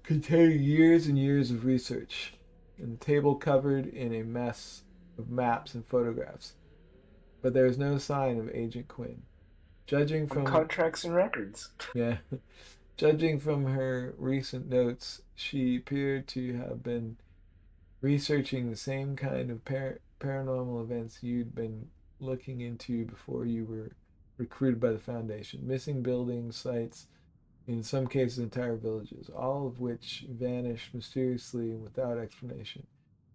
containing years and years of research, and a table covered in a mess of maps and photographs. But there is no sign of Agent Quinn. Judging from contracts and records. Yeah. Judging from her recent notes, she appeared to have been researching the same kind of paranormal events you'd been looking into before you were recruited by the Foundation. Missing buildings, sites, in some cases entire villages, all of which vanished mysteriously and without explanation.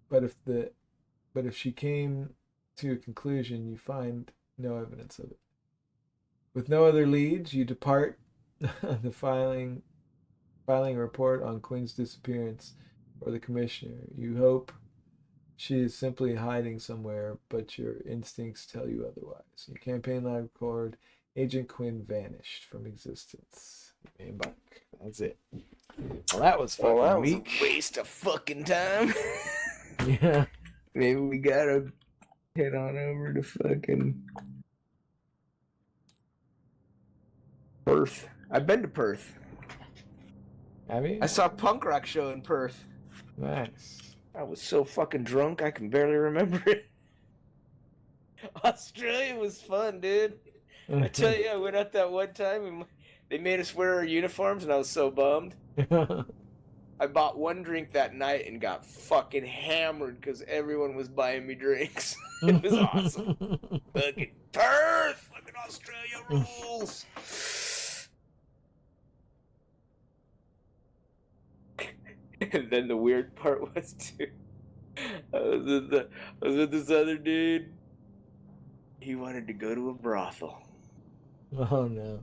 But if she came to a conclusion, you find no evidence of it. With no other leads, you depart the filing a report on Quinn's disappearance for the commissioner. You hope she is simply hiding somewhere, but your instincts tell you otherwise. Your campaign log record: Agent Quinn vanished from existence. And back. That's it. Well, that was fucking weak. A waste of fucking time. Yeah. Maybe we gotta head on over to fucking Perth. I've been to Perth. Have you? I saw a punk rock show in Perth. Nice. I was so fucking drunk I can barely remember it. Australia was fun, dude. I tell you, I went out that one time and they made us wear our uniforms and I was so bummed. I bought one drink that night and got fucking hammered because everyone was buying me drinks. It was awesome. Fucking Perth! Fucking Australia rules! And then the weird part was, too, I was with this other dude. He wanted to go to a brothel. Oh, no.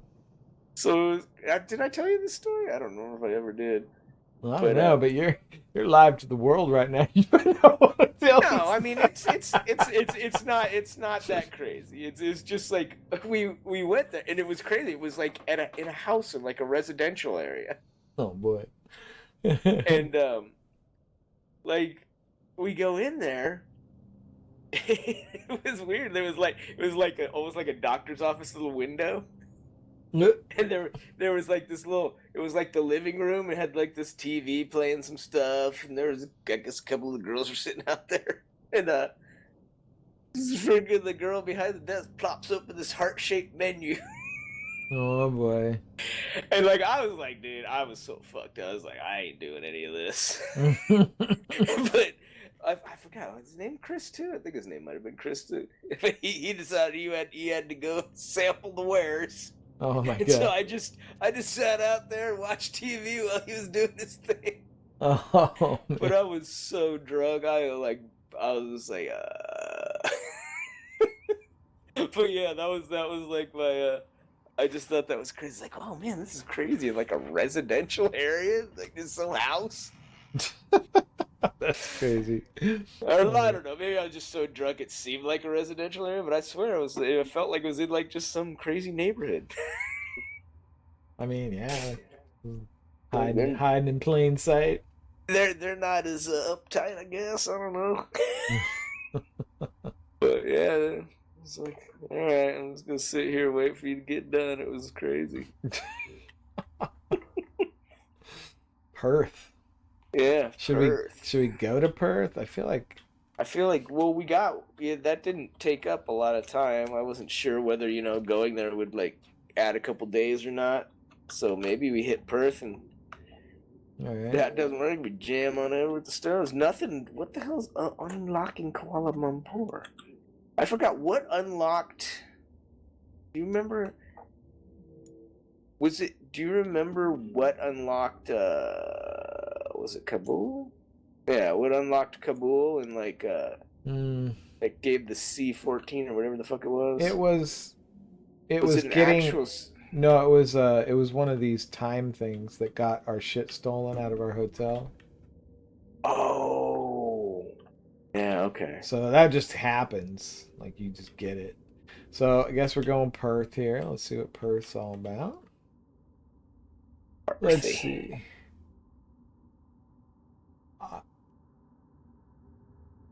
So, did I tell you this story? I don't know if I ever did. Well, I don't know, but you're live to the world right now. You don't know what to tell. No, I mean it's not that crazy. It's just like we went there and it was crazy. It was like in a house in like a residential area. Oh boy. And like we go in there It was weird. Almost like a doctor's office little window, Yep. and there was like this little. It was like the living room. It had like this TV playing some stuff, and there was I guess a couple of the girls were sitting out there, and freaking the girl behind the desk plops open this heart-shaped menu. Oh boy. And like I was like, dude, I was so fucked. I was like, I ain't doing any of this. But I forgot his name, Chris too. I think his name might have been Chris too. But he decided he had to go sample the wares. Oh my And god. so I just sat out there and watched TV while he was doing his thing. Oh But man. I was so drunk. I was just like But yeah, that was like my I just thought that was crazy. Like, oh man, this is crazy. Like a residential area, like this some house. That's crazy. Or I don't know. Maybe I was just so drunk it seemed like a residential area, but I swear it felt like it was in like just some crazy neighborhood. I mean, yeah. Like, Hiding in plain sight. they're not as uptight, I guess. I don't know. But yeah, it's like, all right, I'm just gonna sit here and wait for you to get done. It was crazy. Perth. Yeah, Should Perth. we go to Perth? I feel like Well, that didn't take up a lot of time. I wasn't sure whether, going there would like add a couple days or not. So maybe we hit Perth and all right. that doesn't work. We jam on over with the stars. Nothing. What the hell's unlocking Kuala Lumpur? I forgot what unlocked. Do you remember? Do you remember what unlocked, was it Kabul? Yeah, what unlocked Kabul and like gave the C-14 or whatever the fuck it was? It was it an getting actual... No, it was one of these time things that got our shit stolen out of our hotel. Oh. Yeah, okay. So that just happens. Like you just get it. So I guess we're going Perth here. Let's see what Perth's all about. Let's see.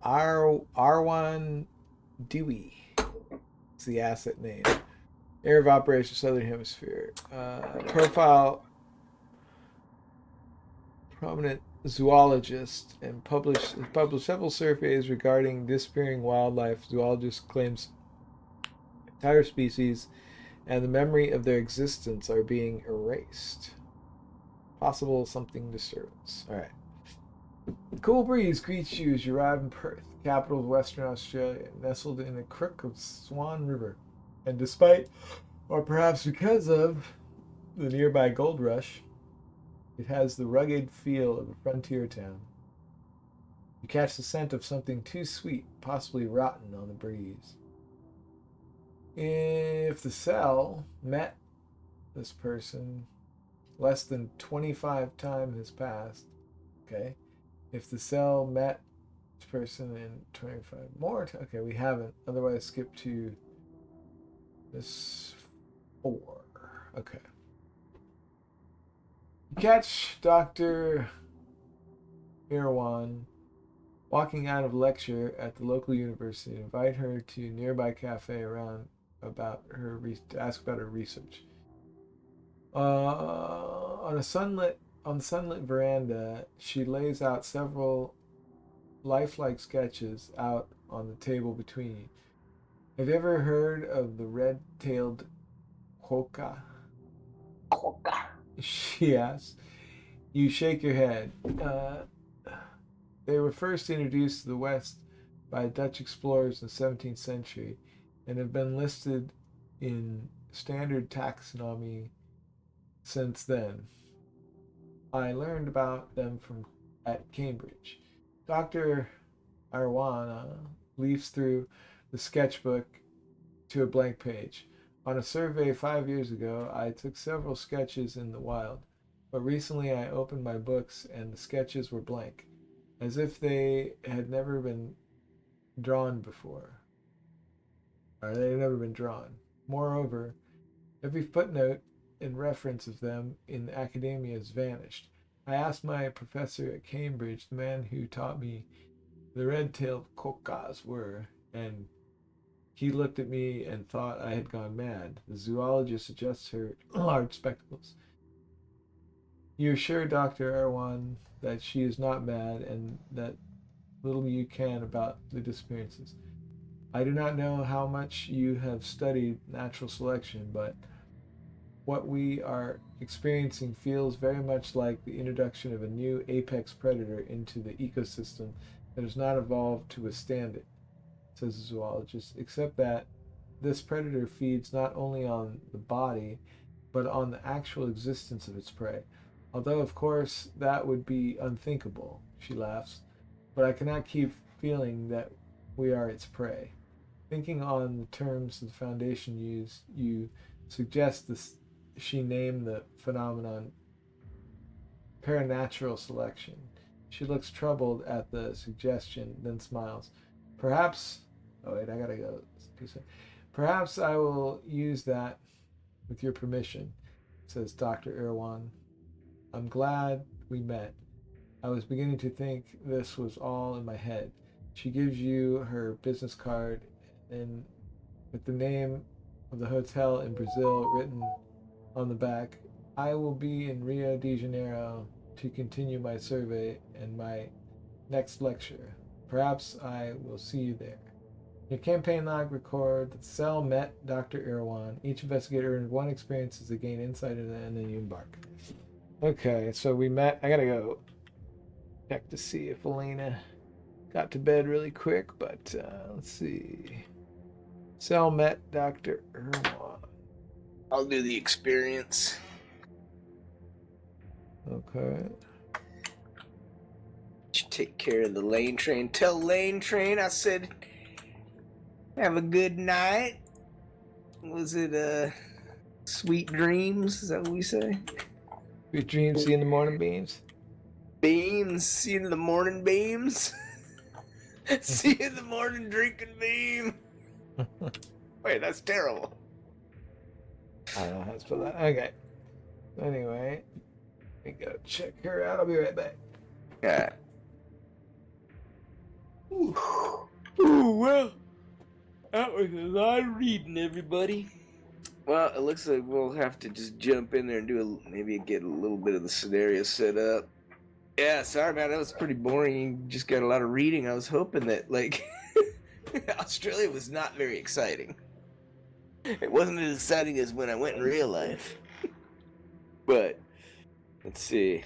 R1 Dewey. It's the asset name. Area of operation, Southern Hemisphere. Profile prominent zoologist and published several surveys regarding disappearing wildlife. Zoologist claims entire species and the memory of their existence are being erased. Possible something disturbance. All right. The cool breeze greets you as you arrive in Perth, capital of Western Australia, nestled in the crook of Swan River. And despite, or perhaps because of, the nearby gold rush, it has the rugged feel of a frontier town. You catch the scent of something too sweet, possibly rotten on the breeze. If the cell met this person, less than 25 time has passed. Okay. If the cell met this person in 25 more time, okay, we haven't. Otherwise, skip to this 4. Okay. You catch Dr. Irwan walking out of lecture at the local university and invite her to a nearby cafe around to ask about her research. On the sunlit veranda, she lays out several lifelike sketches out on the table between you. Have you ever heard of the red-tailed quokka? Quokka. She asks. You shake your head. They were first introduced to the West by Dutch explorers in the 17th century and have been listed in standard taxonomy since then. I learned about them at Cambridge. Dr. Arwana leafs through the sketchbook to a blank page. On a survey 5 years ago, I took several sketches in the wild, but recently I opened my books and the sketches were blank, as if they had never been drawn before. Or they had never been drawn. Moreover, every footnote and reference of them in academia has vanished. I asked my professor at Cambridge, the man who taught me the red-tailed quokkas were, and he looked at me and thought I had gone mad. The zoologist adjusts her large spectacles. You're sure, Dr. Erwan, that she is not mad and that little you can about the disappearances? I do not know how much you have studied natural selection, but what we are experiencing feels very much like the introduction of a new apex predator into the ecosystem that has not evolved to withstand it, says the zoologist, except that this predator feeds not only on the body, but on the actual existence of its prey. Although, of course, that would be unthinkable, she laughs, but I cannot keep feeling that we are its prey. Thinking on the terms the Foundation used, you suggest this, she named the phenomenon paranatural selection. She looks troubled at the suggestion, then smiles. Perhaps. Oh, wait, I gotta go. Perhaps I will use that with your permission, says Dr. Irwan. I'm glad we met. I was beginning to think this was all in my head. She gives you her business card and with the name of the hotel in Brazil written on the back. I will be in Rio de Janeiro to continue my survey and my next lecture. Perhaps I will see you there. Your campaign log record that Cell met Dr. Irwan. Each investigator earned one experience as they gain insight and then you embark. Okay, so we met. I gotta go check to see if Elena got to bed really quick, but let's see. Cell met Dr. Irwan. I'll do the experience. Okay. You take care of the Lane Train. Tell Lane Train I said have a good night. Was it sweet dreams? Is that what we say? Sweet dreams, see you in the morning, beams. Beams, see you in the morning, beams. See you in the morning, drinking beam. Wait, that's terrible. I don't know how to spell that. Okay. Anyway, let me go check her out. I'll be right back. Yeah. Ooh, well, that was a lot of reading, everybody. Well, it looks like we'll have to just jump in there and do maybe get a little bit of the scenario set up. Yeah, sorry, man. That was pretty boring. You just got a lot of reading. I was hoping that, like, Australia was not very exciting. It wasn't as exciting as when I went in real life. But, let's see.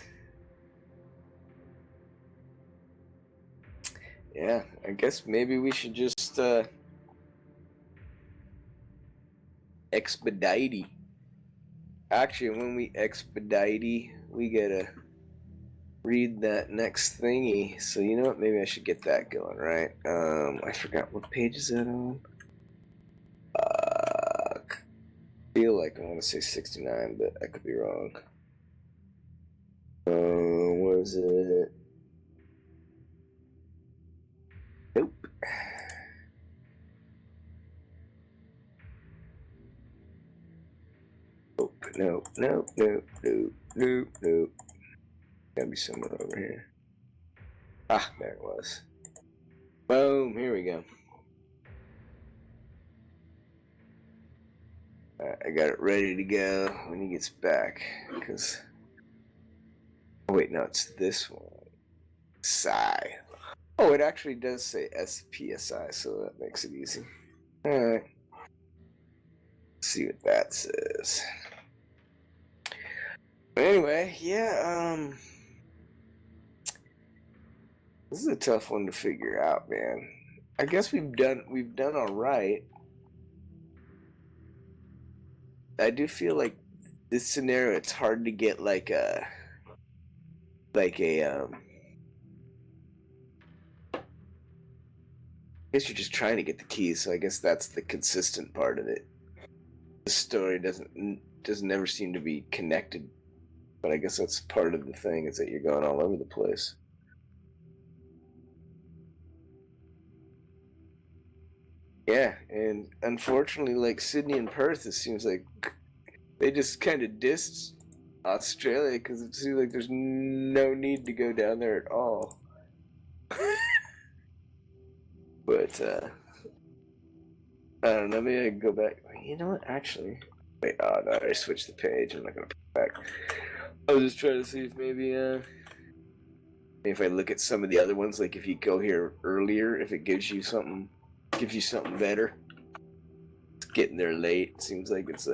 Yeah, I guess maybe we should just, expedite. Actually, when we expedite, we gotta read that next thingy. So you know what? Maybe I should get that going, right? I forgot what page is that on. I feel like I want to say 69, but I could be wrong. Was it? Nope. Nope. Gotta be somewhere over here. Ah, there it was. Boom, here we go. I got it ready to go when he gets back, because... Oh, wait, no, it's this one. Psi. Oh, it actually does say SPSI, so that makes it easy. Alright. Let's see what that says. But anyway, yeah, this is a tough one to figure out, man. I guess we've done all right. I do feel like this scenario, it's hard to get like a I guess you're just trying to get the keys, so I guess that's the consistent part of it. The story doesn't never seem to be connected, but I guess that's part of the thing, is that you're going all over the place. Yeah, and unfortunately, like Sydney and Perth, it seems like they just kind of dissed Australia because it seems like there's no need to go down there at all. But I don't know. Maybe I can go back. You know what? Actually, wait. Oh no, I switched the page. I'm not gonna put it back. I was just trying to see if maybe if I look at some of the other ones, like if you go here earlier, if it gives you something better. It's getting there late. Seems like it's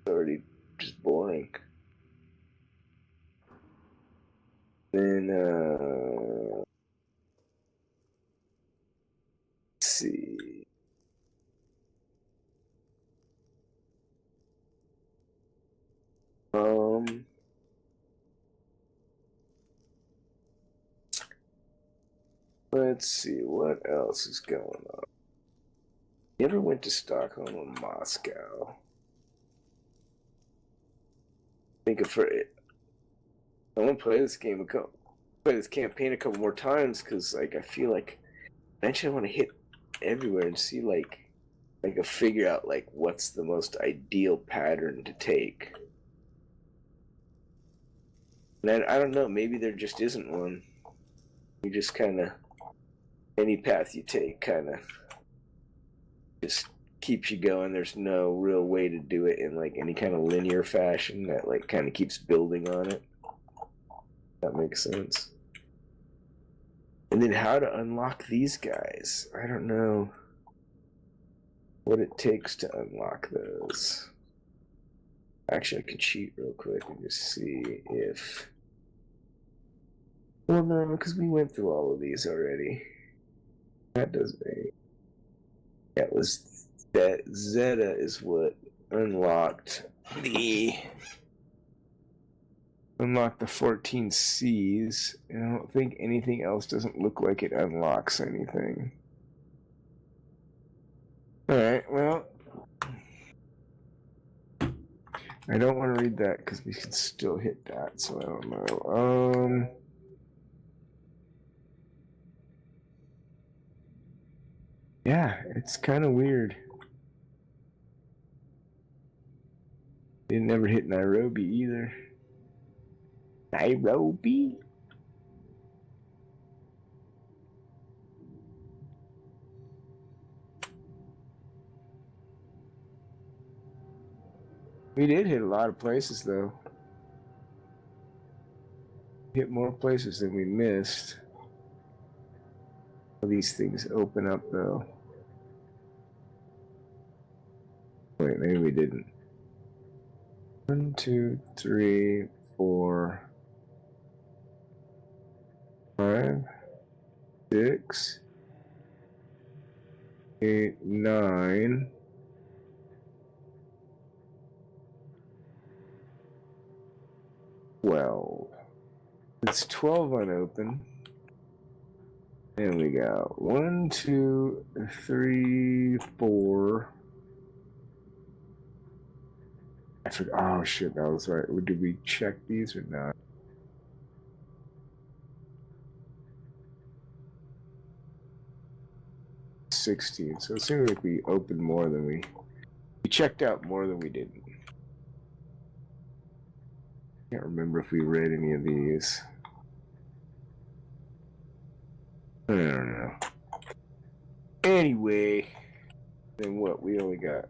already just boring. Then let's see. Let's see what else is going on. You ever went to Stockholm or Moscow? Think of it. I want to play this game play this campaign a couple more times because I feel like eventually I want to hit everywhere and see figure out what's the most ideal pattern to take. And I don't know, maybe there just isn't one. You just kind of, any path you take kind of just keeps you going. There's no real way to do it in any kind of linear fashion that kind of keeps building on it. That makes sense. And then how to unlock these guys. I don't know what it takes to unlock those. Actually, I could cheat real quick and just see if... Well, no, because we went through all of these already. That doesn't make... That was... That Zeta is what unlocked the 14 C's, and I don't think anything else doesn't look like it unlocks anything. Alright, well, I don't want to read that because we can still hit that, so I don't know. Yeah, it's kind of weird. It never hit Nairobi either. Nairobi? We did hit a lot of places, though. Hit more places than we missed. All these things open up, though. Wait, maybe we didn't. 1, 2, 3, 4, 5, 6, 8, 9. 12. It's 12 unopened. And we got 1, 2, 3, 4. I forgot. Oh shit, that was right. Did we check these or not? $16. So it seems like we opened more than we checked out more than we didn't. Can't remember if we read any of these. I don't know. Anyway, then what? We only got...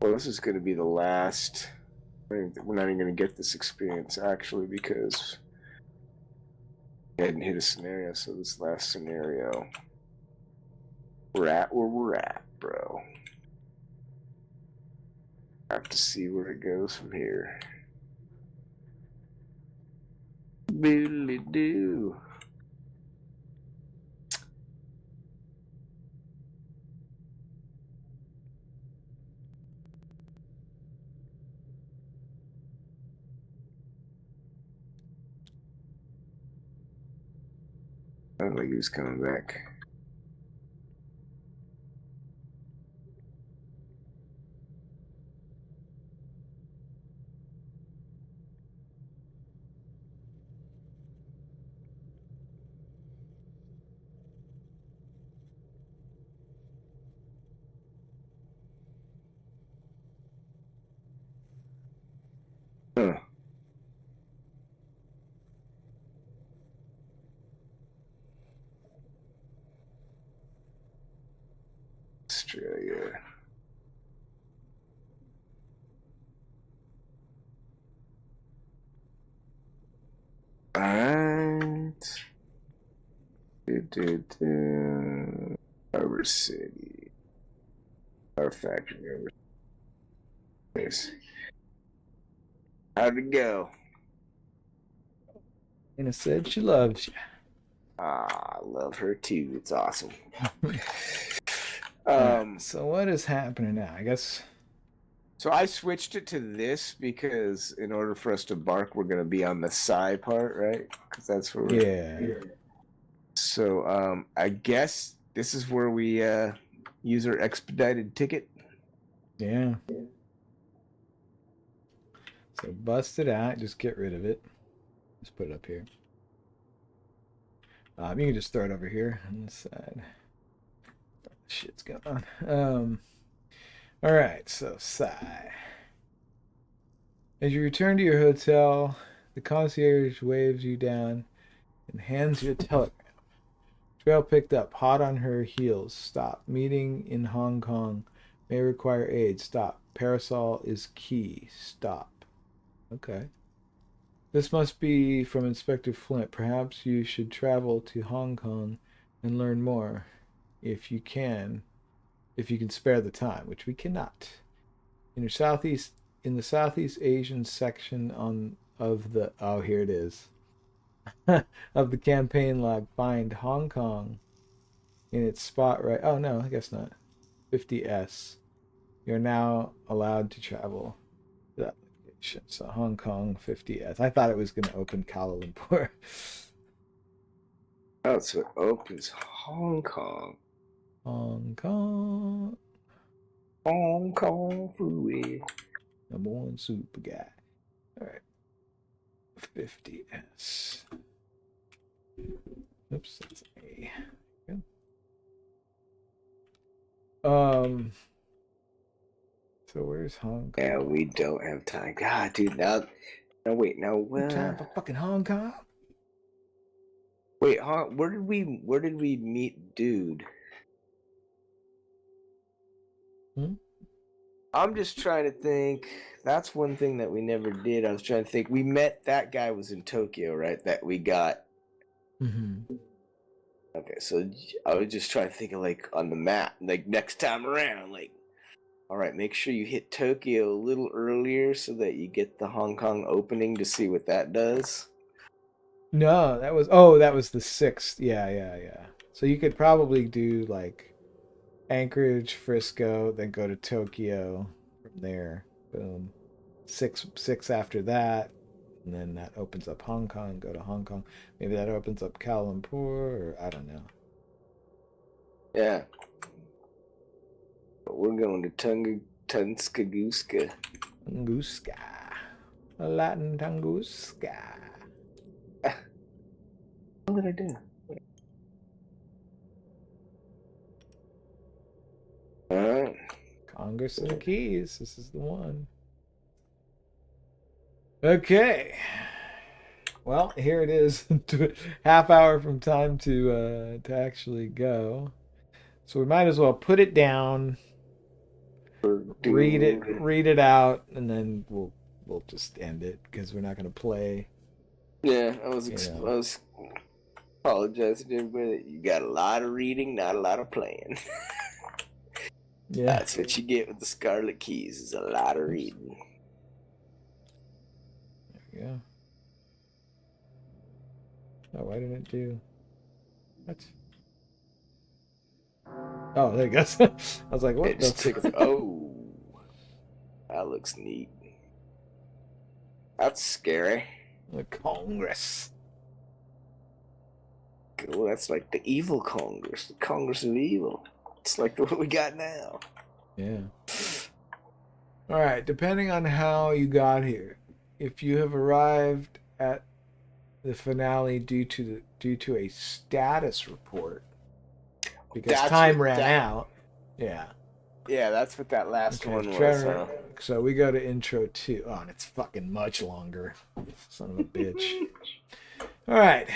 Well, this is going to be the last... We're not even going to get this experience, actually, because we hadn't hit a scenario, so this last scenario... We're at where we're at, bro. Have to see where it goes from here. Boodly-doo. Sounds like he was coming back. Huh. Harbor City. Our factory. Harbor City. How'd it go? Anna said she loves you. Ah, I love her too. It's awesome. So what is happening now? I guess. So I switched it to this because in order for us to bark, we're gonna be on the side part, right? Because that's where. Yeah. So I guess this is where we use our expedited ticket. Yeah. So bust it out. Just get rid of it. Just put it up here. You can just throw it over here on this side. Shit's going on. All right. So sigh. As you return to your hotel, the concierge waves you down and hands you a telegram. Trail picked up, hot on her heels. Stop. Meeting in Hong Kong. May require aid. Stop. Parasol is key. Stop. Okay. This must be from Inspector Flint. Perhaps you should travel to Hong Kong and learn more, if you can spare the time, which we cannot. In the Southeast Asian section here it is. Of the campaign log, find Hong Kong in its spot right. Oh no, I guess not. 50S. You're now allowed to travel to that location. So Hong Kong 50S. I thought it was going to open Kuala Lumpur. Oh, so it opens Hong Kong. Hong Kong. Hong Kong freeway. Number one super guy. All right. 50S. Oops, that's A. Good. So where's Hong Kong? Yeah, we don't have time. God, dude, now wait, now Time for fucking Hong Kong? Wait, where did we meet dude? I'm just trying to think. That's one thing that we never did. I was trying to think. We met that guy was in Tokyo, right? That we got. Mm-hmm. Okay, so I was just trying to think of like on the map, like next time around, like, all right, make sure you hit Tokyo a little earlier so that you get the Hong Kong opening to see what that does. No, that was the 6th. Yeah. So you could probably do like Anchorage, Frisco, then go to Tokyo from there. Boom. Six after that, and then that opens up Hong Kong. Go to Hong Kong. Maybe that opens up Kuala Lumpur, or I don't know. Yeah. But we're going to Tunguska. Tunguska. Latin Tunguska. What did I do? Alright. Congress of the Keys. This is the one. Okay. Well, here it is. Half hour from time to actually go. So we might as well put it down, read it out, and then we'll just end it because we're not going to play. Yeah, I was apologizing to everybody that you got a lot of reading, not a lot of playing. Yeah. That's what you get with the Scarlet Keys, is a lot of reading. There we go. Oh, why didn't it do... What? Oh, there it goes. I was like, what? Oh, that looks neat. That's scary. The Congress. Cool, that's like the evil Congress, the Congress of Evil. It's like what we got now. Yeah. All right, depending on how you got here, if you have arrived at the finale due to a status report, because time ran out. Yeah. Yeah, that's what that last one was. So we go to intro 2. Oh, and it's fucking much longer. Son of a bitch. All right.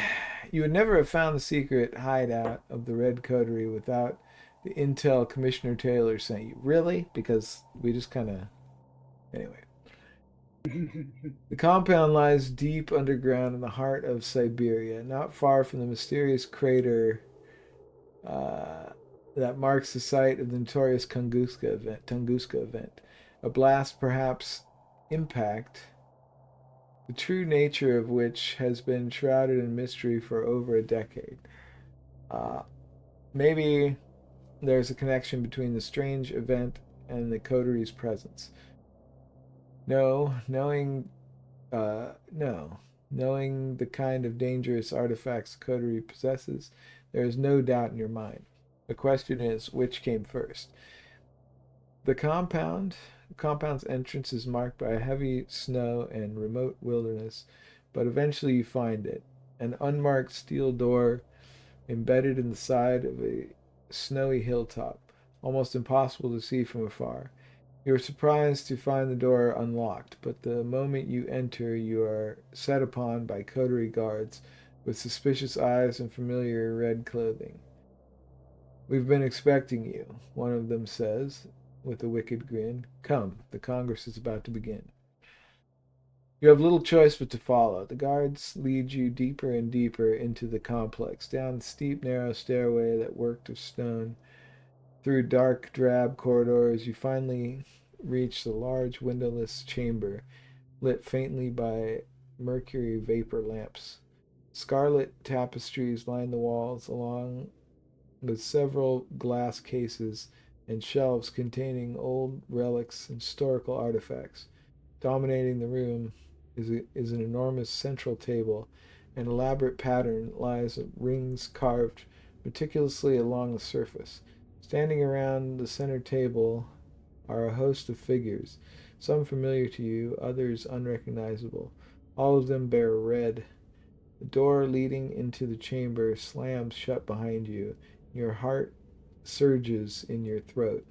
You would never have found the secret hideout of the Red Coterie without the intel Commissioner Taylor sent you. Really? Because we just kind of... Anyway. The compound lies deep underground in the heart of Siberia, not far from the mysterious crater that marks the site of the notorious Tunguska event. A blast, perhaps impact, the true nature of which has been shrouded in mystery for over a decade. Uh, Maybe there's a connection between the strange event and the coteries' presence. No, no, knowing the kind of dangerous artifacts the coterie possesses, there is no doubt in your mind. The question is, which came first? The compound's entrance is marked by heavy snow and remote wilderness, but eventually you find it. An unmarked steel door embedded in the side of a snowy hilltop, almost impossible to see from afar. You are surprised to find the door unlocked, but the moment you enter, you are set upon by coterie guards with suspicious eyes and familiar red clothing. "We've been expecting you," one of them says, with a wicked grin. "Come, the Congress is about to begin." You have little choice but to follow. The guards lead you deeper and deeper into the complex, down the steep, narrow stairway that worked of stone, through dark, drab corridors. You finally reach the large, windowless chamber, lit faintly by mercury vapor lamps. Scarlet tapestries line the walls, along with several glass cases and shelves containing old relics and historical artifacts. Dominating the room is an enormous central table. An elaborate pattern lies of rings carved meticulously along the surface. Standing around the center table are a host of figures, some familiar to you, others unrecognizable. All of them bear red. The door leading into the chamber slams shut behind you. Your heart surges in your throat.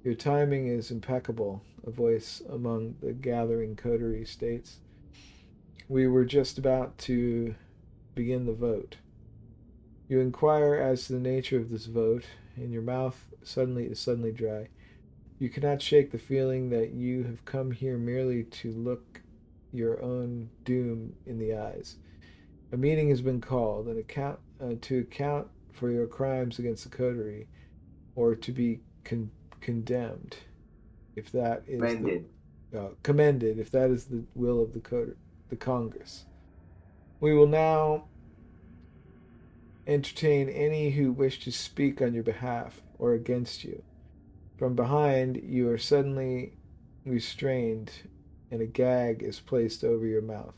"Your timing is impeccable," a voice among the gathering coterie states. "We were just about to begin the vote." You inquire as to the nature of this vote, and your mouth is suddenly dry. You cannot shake the feeling that you have come here merely to look your own doom in the eyes. A meeting has been called, to account for your crimes against the coterie, or to be condemned, if that is the Mended. commended, if that is the will of the Congress. We will now entertain any who wish to speak on your behalf or against you. From behind, you are suddenly restrained, and a gag is placed over your mouth.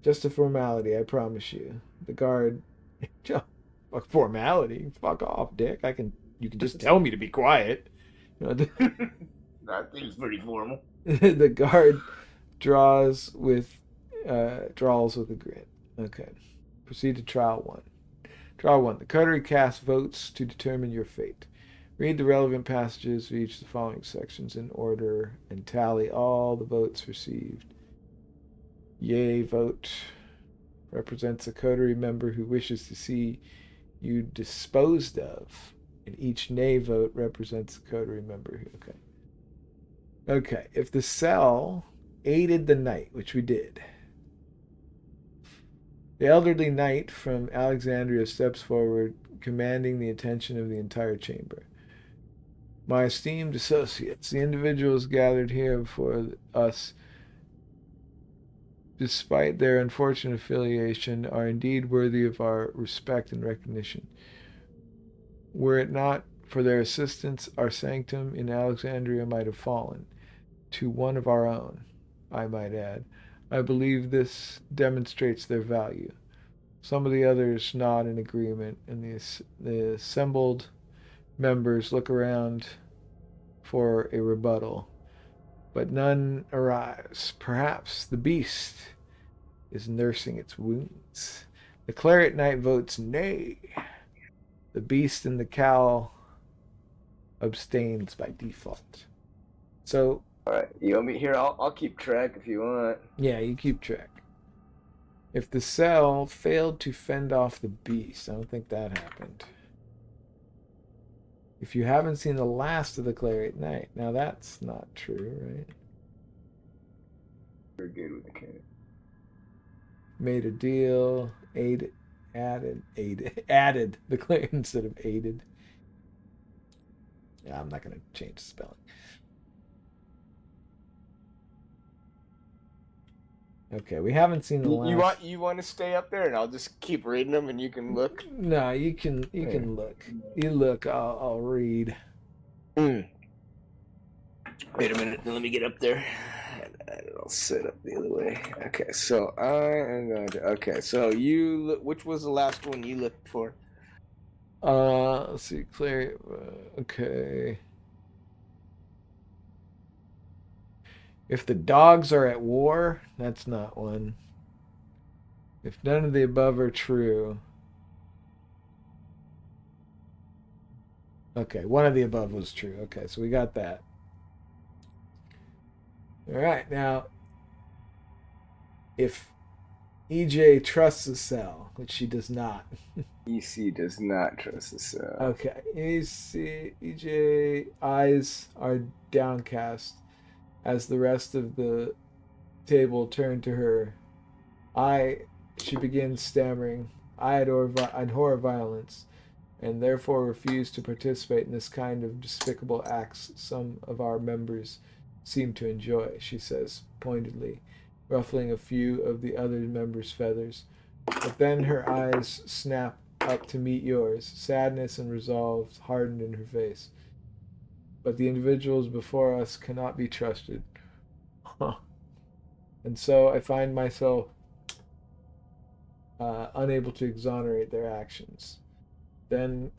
"Just a formality, I promise you." The guard, "A formality? Fuck off, Dick. You can just tell me to be quiet." I think it's pretty formal. The guard draws with drawls with a grin. Okay. Proceed to trial one. Trial one. The coterie casts votes to determine your fate. Read the relevant passages of each of the following sections in order and tally all the votes received. Yea vote represents a coterie member who wishes to see you disposed of, and each nay vote represents a coterie member. Okay. If the cell aided the knight, which we did, the elderly knight from Alexandria steps forward, commanding the attention of the entire chamber. "My esteemed associates, the individuals gathered here before us, despite their unfortunate affiliation, are indeed worthy of our respect and recognition. Were it not for their assistance, our sanctum in Alexandria might have fallen to one of our own, I might add. I believe this demonstrates their value." Some of the others nod in agreement, and the assembled members look around for a rebuttal, but none arrives. Perhaps the beast is nursing its wounds. The cleric knight votes nay. The beast in the cowl abstains by default. So, All right, you want me here? I'll keep track if you want. yeah, you keep track. If the cell failed to fend off the beast, I don't think that happened. If you haven't seen the last of the cleric knight, now that's not true, right? We're good with the cannon. Made a deal, added the clear instead of aided. Yeah, I'm not going to change the spelling. Okay, we haven't seen the last. You want to stay up there, and I'll just keep reading them, and you can look. No, you can look. You look. I'll read. Wait a minute. Let me get up there. And I'll sit up the other way. Okay, so I am going to. Okay, so you look. Which was the last one you looked for? Let's see, Claire. Okay. If the dogs are at war, that's not one. If none of the above are true. Okay, one of the above was true. Okay, so we got that. All right, now, if EJ trusts the cell, which she does not. EC does not trust the cell. Okay, EJ eyes are downcast as the rest of the table turn to her. She begins stammering. I abhor violence, and therefore refuse to participate in this kind of despicable acts some of our members seem to enjoy, she says pointedly, ruffling a few of the other members' feathers. But then her eyes snap up to meet yours, sadness and resolve hardened in her face. But the individuals before us cannot be trusted. And so I find myself unable to exonerate their actions. Then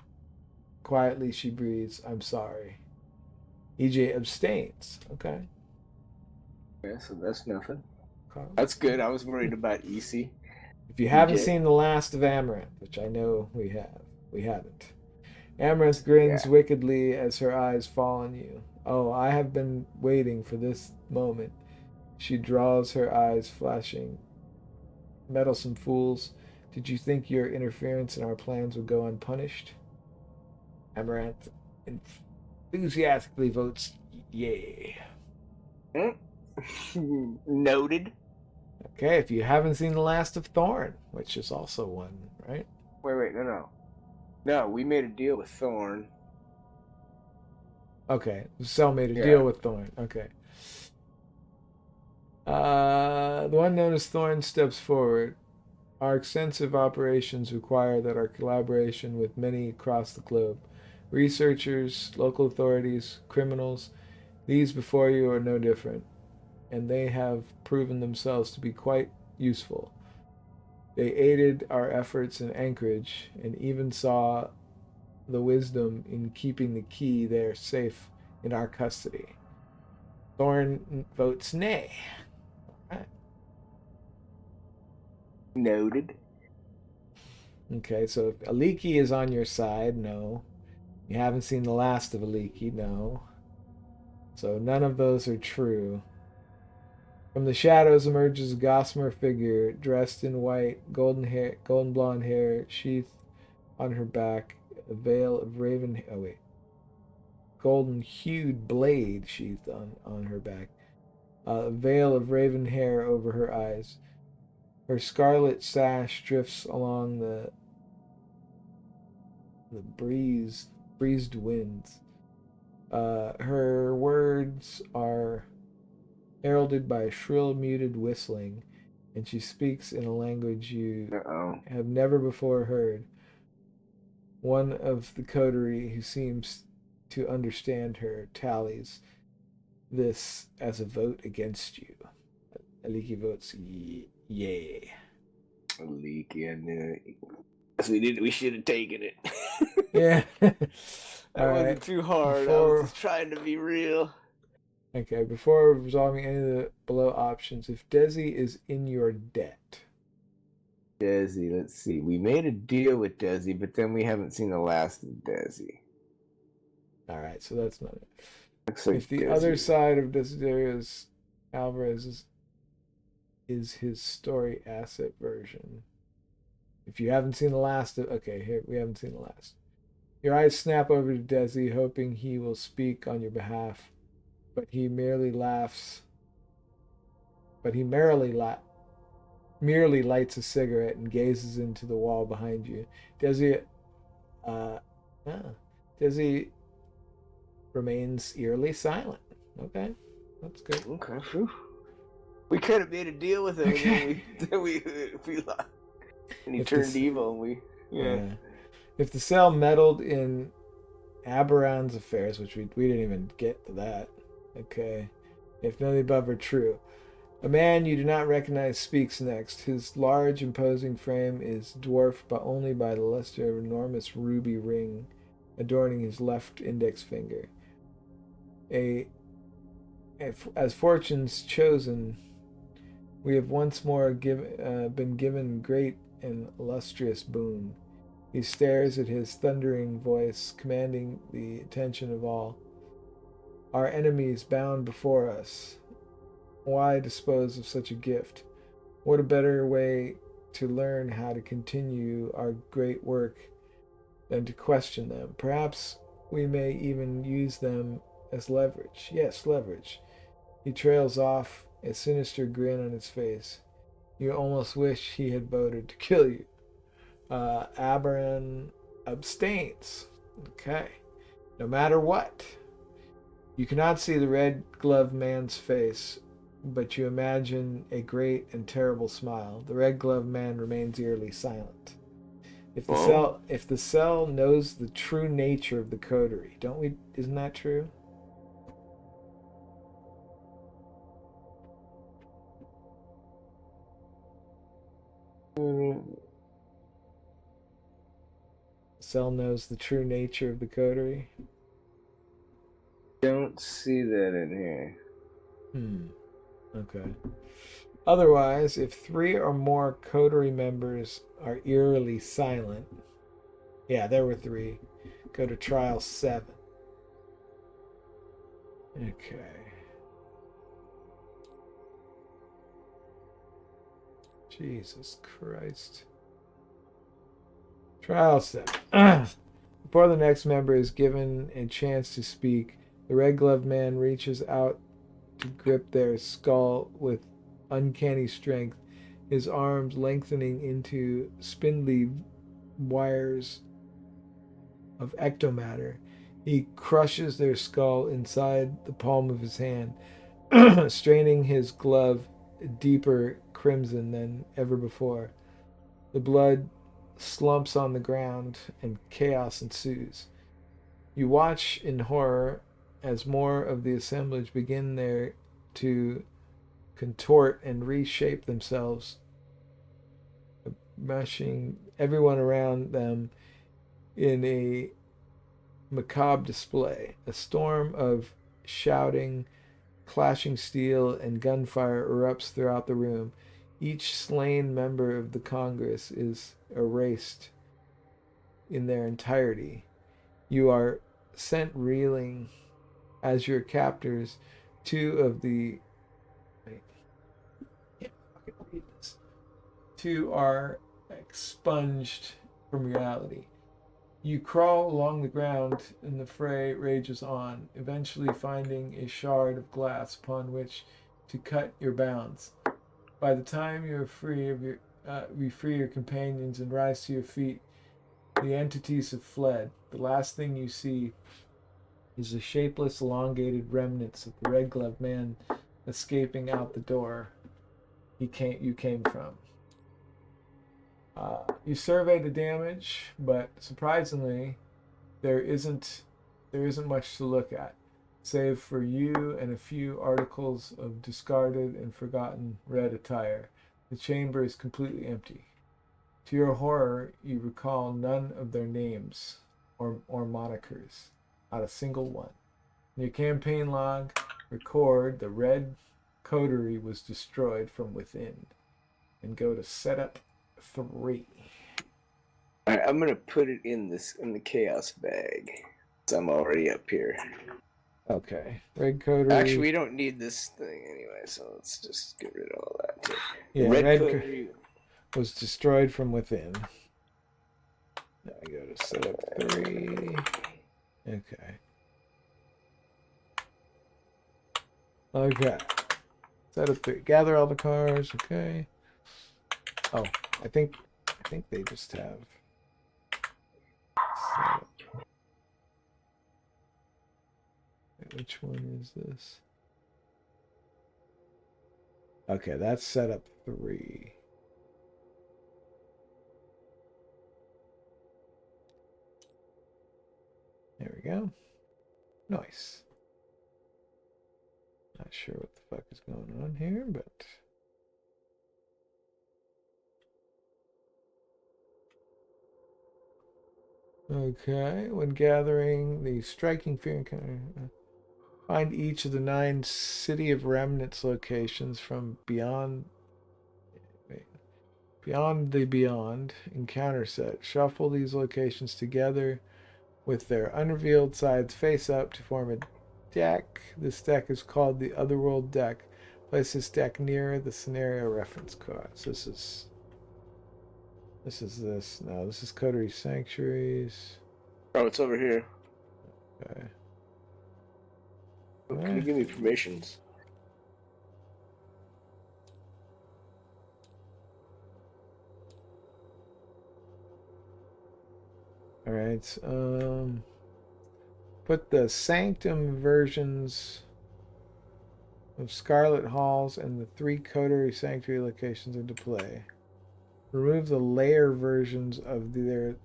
quietly she breathes, I'm sorry. EJ abstains. Okay. Yeah, so that's nothing. Carl. That's good. I was worried about EC. If you haven't EJ. seen the last of Amaranth, which I know we haven't. Amaranth grins wickedly as her eyes fall on you. Oh, I have been waiting for this moment. She draws her eyes flashing. Meddlesome fools, did you think your interference in our plans would go unpunished? Amaranth enthusiastically votes yay. Noted. Okay, if you haven't seen The Last of Thorn, which is also one, right? Wait, no. No, we made a deal with Thorn. Okay, Cell made a deal with Thorn. Okay. The one known as Thorn steps forward. Our extensive operations require that our collaboration with many across the globe, researchers, local authorities, criminals, these before you are no different, and they have proven themselves to be quite useful. They aided our efforts in Anchorage and even saw the wisdom in keeping the key there safe in our custody. Thorn votes nay. All right. Noted. Okay, so if Aliki is on your side, no. You haven't seen the last of Aliki, no. So none of those are true. From the shadows emerges a gossamer figure dressed in white, golden blonde hair, sheathed on her back, a veil of golden hued blade sheathed on her back, a veil of raven hair over her eyes. Her scarlet sash drifts along the breezed winds. Her words are heralded by shrill, muted whistling, and she speaks in a language you have never before heard. One of the coterie who seems to understand her tallies this as a vote against you. Aliki votes yay. Aliki, I knew it. We should have taken it. Yeah. That wasn't too hard. I was just trying to be real. Okay, before resolving any of the below options, if Desi is in your debt. Desi, let's see. We made a deal with Desi, but then we haven't seen the last of Desi. All right, so that's not it. Looks like if the Desi. other side of Desiderius Alvarez is his story asset version. If you haven't seen the last of... Okay, here, we haven't seen the last. Your eyes snap over to Desi, hoping he will speak on your behalf. But he merely laughs. merely lights a cigarette and gazes into the wall behind you. Desi, uh, ah, Desi remains eerily silent. Okay, that's good. Okay. Whew. We could have made a deal with him, Okay. and then we lost. And he If turned this, evil, and yeah. if the cell meddled in Aberon's affairs, which we didn't even get to that. Okay. If none of the above are true. A man you do not recognize speaks next. His large, imposing frame is dwarfed but only by the luster of an enormous ruby ring adorning his left index finger. As fortune's chosen, we have once more been given great and illustrious boon. He stares at his thundering voice, commanding the attention of all. Our enemies bound before us. Why dispose of such a gift? What a better way to learn how to continue our great work than to question them. Perhaps we may even use them as leverage. Yes, leverage. He trails off, a sinister grin on his face. You almost wish he had voted to kill you. Aberon abstains. Okay. No matter what. You cannot see the red gloved man's face, but you imagine a great and terrible smile. The red gloved man remains eerily silent. If the cell knows the true nature of the coterie, isn't that true? The cell knows the true nature of the coterie. Don't see that in here. Okay. Otherwise, if 3 or more coterie members are eerily silent, yeah, there were 3. Go to trial 7. Okay. Jesus Christ. Trial 7. Before the next member is given a chance to speak, the red gloved man reaches out to grip their skull with uncanny strength, his arms lengthening into spindly wires of ectomatter. He crushes their skull inside the palm of his hand, straining his glove deeper crimson than ever before. The blood slumps on the ground and chaos ensues. You watch in horror as more of the assemblage begin there to contort and reshape themselves, meshing everyone around them in a macabre display. A storm of shouting, clashing steel, and gunfire erupts throughout the room. Each slain member of the Congress is erased in their entirety. You are sent reeling as your captors. 2 of the. Wait, I can't fucking read this. 2 are expunged from reality. You crawl along the ground and the fray rages on, eventually finding a shard of glass upon which to cut your bounds. By the time you free your companions and rise to your feet, the entities have fled. The last thing you see is the shapeless, elongated remnants of the red gloved man escaping out the door you came from. You survey the damage, but surprisingly, there isn't much to look at, save for you and a few articles of discarded and forgotten red attire. The chamber is completely empty. To your horror, you recall none of their names or monikers, not a single one. In your campaign log, record the red coterie was destroyed from within, and go to setup 3. All right, I'm gonna put it in the chaos bag. So I'm already up here. Okay, red coterie. Actually, we don't need this thing anyway, so let's just get rid of all that. Too. Yeah, red coterie was destroyed from within. Now I go to setup 3. Okay. Okay. Setup 3. Gather all the cards. Okay. Oh, I think they just have setup. Which one is this? Okay, that's setup 3. There we go. Nice. Not sure what the fuck is going on here, but okay. When gathering the striking fear encounter, find each of the 9 City of Remnants locations from beyond the beyond encounter set. Shuffle these locations together with their unrevealed sides face up to form a deck. This deck is called the Otherworld deck. Place this deck near the scenario reference cards. This is this. No, this is Coterie Sanctuaries. Oh, it's over here. Okay. Oh, can you give me permissions? All right. Put the Sanctum versions of Scarlet Halls and the 3 Coterie Sanctuary locations into play. Remove the layer versions of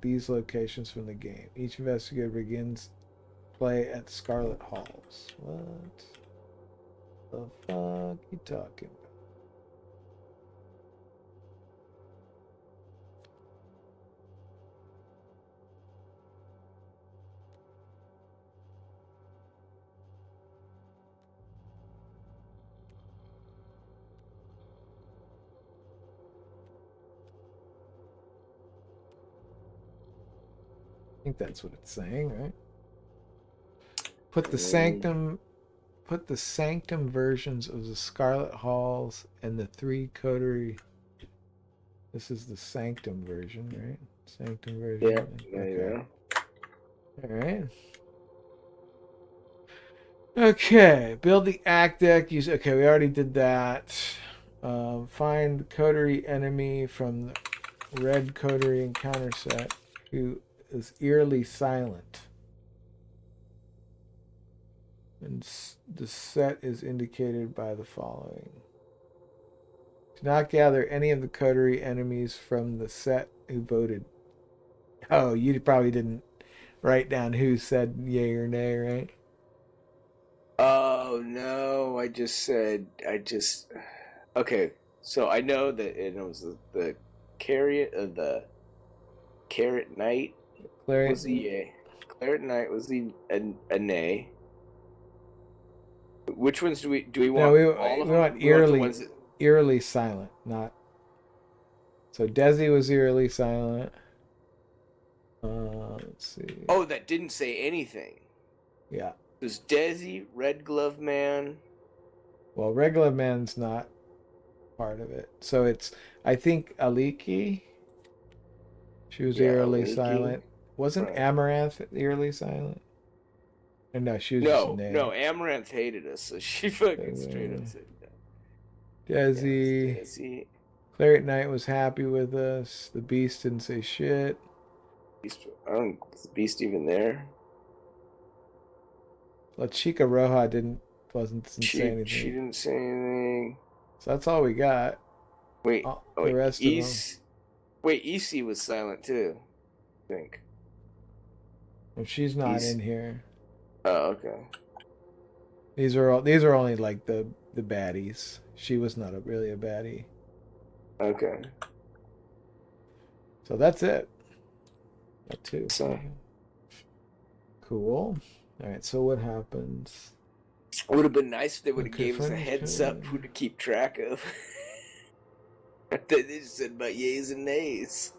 these locations from the game. Each investigator begins play at Scarlet Halls. What the fuck you talking about? I think that's what it's saying, right? Put the Sanctum versions of the Scarlet Halls and the 3 Coterie. This is the Sanctum version, right? Sanctum version. Yeah, there you go. All right. Okay, build the act deck. Okay, we already did that. Find Coterie enemy from the red Coterie encounter set who is eerily silent. And the set is indicated by the following. Do not gather any of the Coterie enemies from the set who voted. Oh, you probably didn't write down who said yay or nay, right? Oh no, okay. So I know that it was the Carrot Knight was the yay. Claret Knight was the a nay. Which ones do we want? No, we all of we them? want We want the ones that... eerily silent, not. So Desi was eerily silent. Let's see. Oh, that didn't say anything. Yeah. There's Desi, Red Glove Man. Well, Regular Man's not part of it. So it's, I think, Aliki. She was eerily Aliki. silent. Wasn't Right. Amaranth eerily silent? Or no, she was just nay. No, Amaranth hated us, so she fucking straight up said that. Desi. Desi. Claret Knight was happy with us. The Beast didn't say shit. Is the Beast even there? La Chica Roja didn't say anything. She didn't say anything. So that's all we got. Wait, the rest of them. Wait, EC was silent too, I think. Well, she's not in here. Oh, okay. These are only like the baddies. She was not really a baddie. Okay. So that's it. That too. So cool. All right. So what happens? It would have been nice if they would have gave us a heads up who to keep track of. They just said about yays and nays.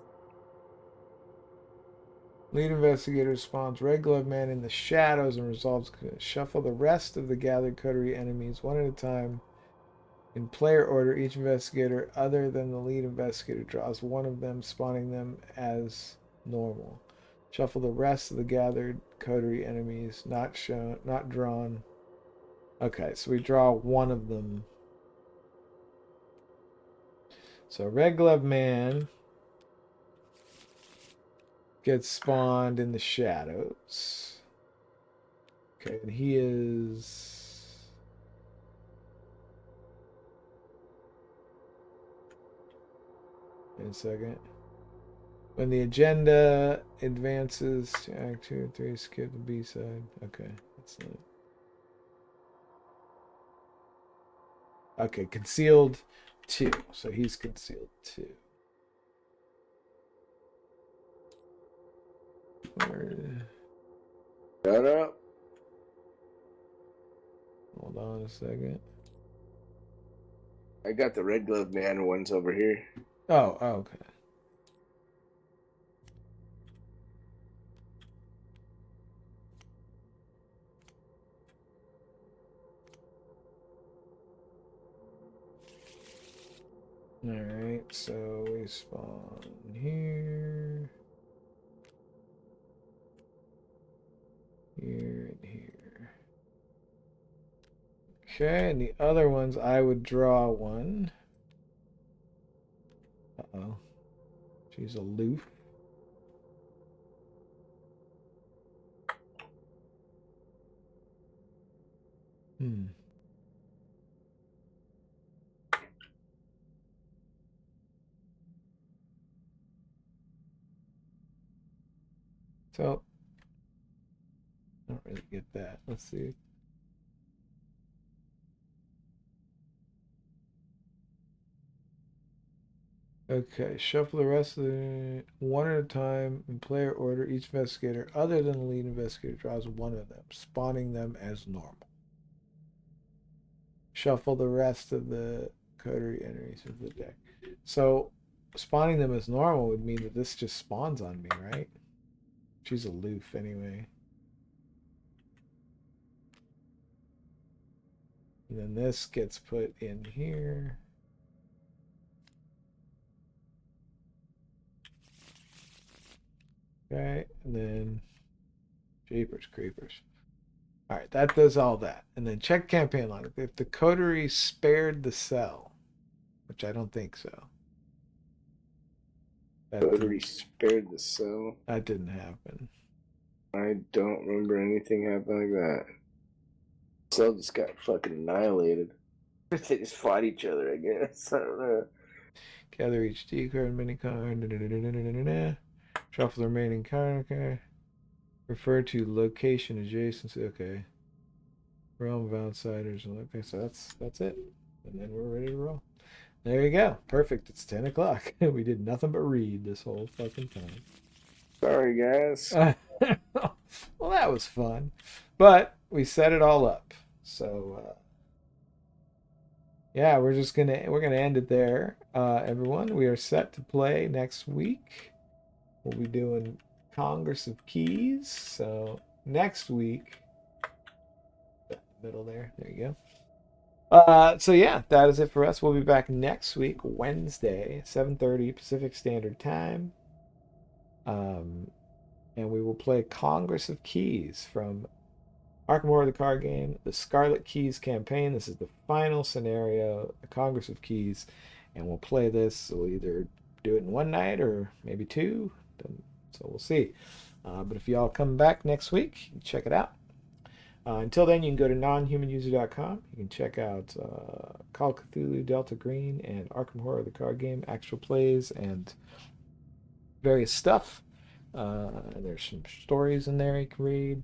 Lead investigator responds, Red Glove Man in the shadows, and resolves to shuffle the rest of the gathered coterie enemies one at a time. In player order, each investigator other than the lead investigator draws one of them, spawning them as normal. Shuffle the rest of the gathered coterie enemies, not drawn. Okay, so we draw one of them. So Red Glove Man gets spawned in the shadows. Okay, and he is... Wait a second. When the agenda advances to Act 2 and 3, skip the B side. Okay, that's it. Okay, concealed 2. So he's concealed 2. Shut up. Hold on a second. I got the Red Glove Man ones over here. Oh, okay. Alright, so we spawn here. Here and here. Okay, and the other ones, I would draw one. Uh-oh. She's aloof. So, I don't really get that. Let's see. Okay, shuffle the rest of the one at a time in player order. Each investigator, other than the lead investigator, draws one of them, spawning them as normal. Shuffle the rest of the coterie entries of the deck. So, spawning them as normal would mean that this just spawns on me, right? She's aloof anyway. And then this gets put in here. Okay, and then Jeepers Creepers. All right, that does all that. And then check campaign log. If the coterie spared the cell, which I don't think so. Coterie spared the cell. That didn't happen. I don't remember anything happening like that. Cell just got fucking annihilated. They just fought each other, I guess. I don't know. Gather each D card, mini card. Shuffle the remaining card. Okay. Refer to location adjacency. Okay. Realm of outsiders. Okay, so that's it. And then we're ready to roll. There you go. Perfect. It's 10 o'clock. We did nothing but read this whole fucking time. Sorry, guys. Well, that was fun. But we set it all up. So yeah, we're gonna end it there. Everyone, we are set to play next week. We'll be doing Congress of Keys. So next week, middle there you go. So yeah, that is it for us. We'll be back next week, Wednesday, 7:30 Pacific Standard Time. And we will play Congress of Keys from Arkham Horror the card game, the Scarlet Keys campaign. This is the final scenario, the Congress of Keys, and we'll play this. We'll either do it in one night or maybe two, so we'll see. But if y'all come back next week, check it out. Until then, you can go to nonhumanuser.com. You can check out Call of Cthulhu, Delta Green, and Arkham Horror the card game, actual plays, and various stuff. There's some stories in there you can read.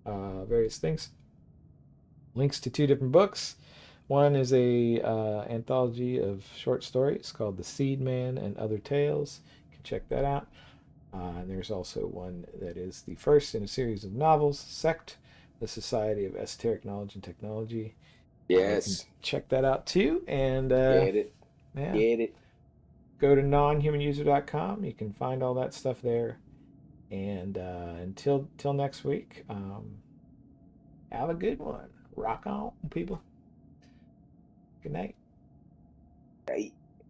Various things. Links to 2 different books. One is a anthology of short stories called The Seed Man and Other Tales. You can check that out. And there's also one that is the first in a series of novels, Sect, the Society of Esoteric Knowledge and Technology. Yes. Check that out too. And Get it. Yeah. Get it. Go to nonhumanuser.com. You can find all that stuff there. And until next week, have a good one. Rock on, people. Good night. Night.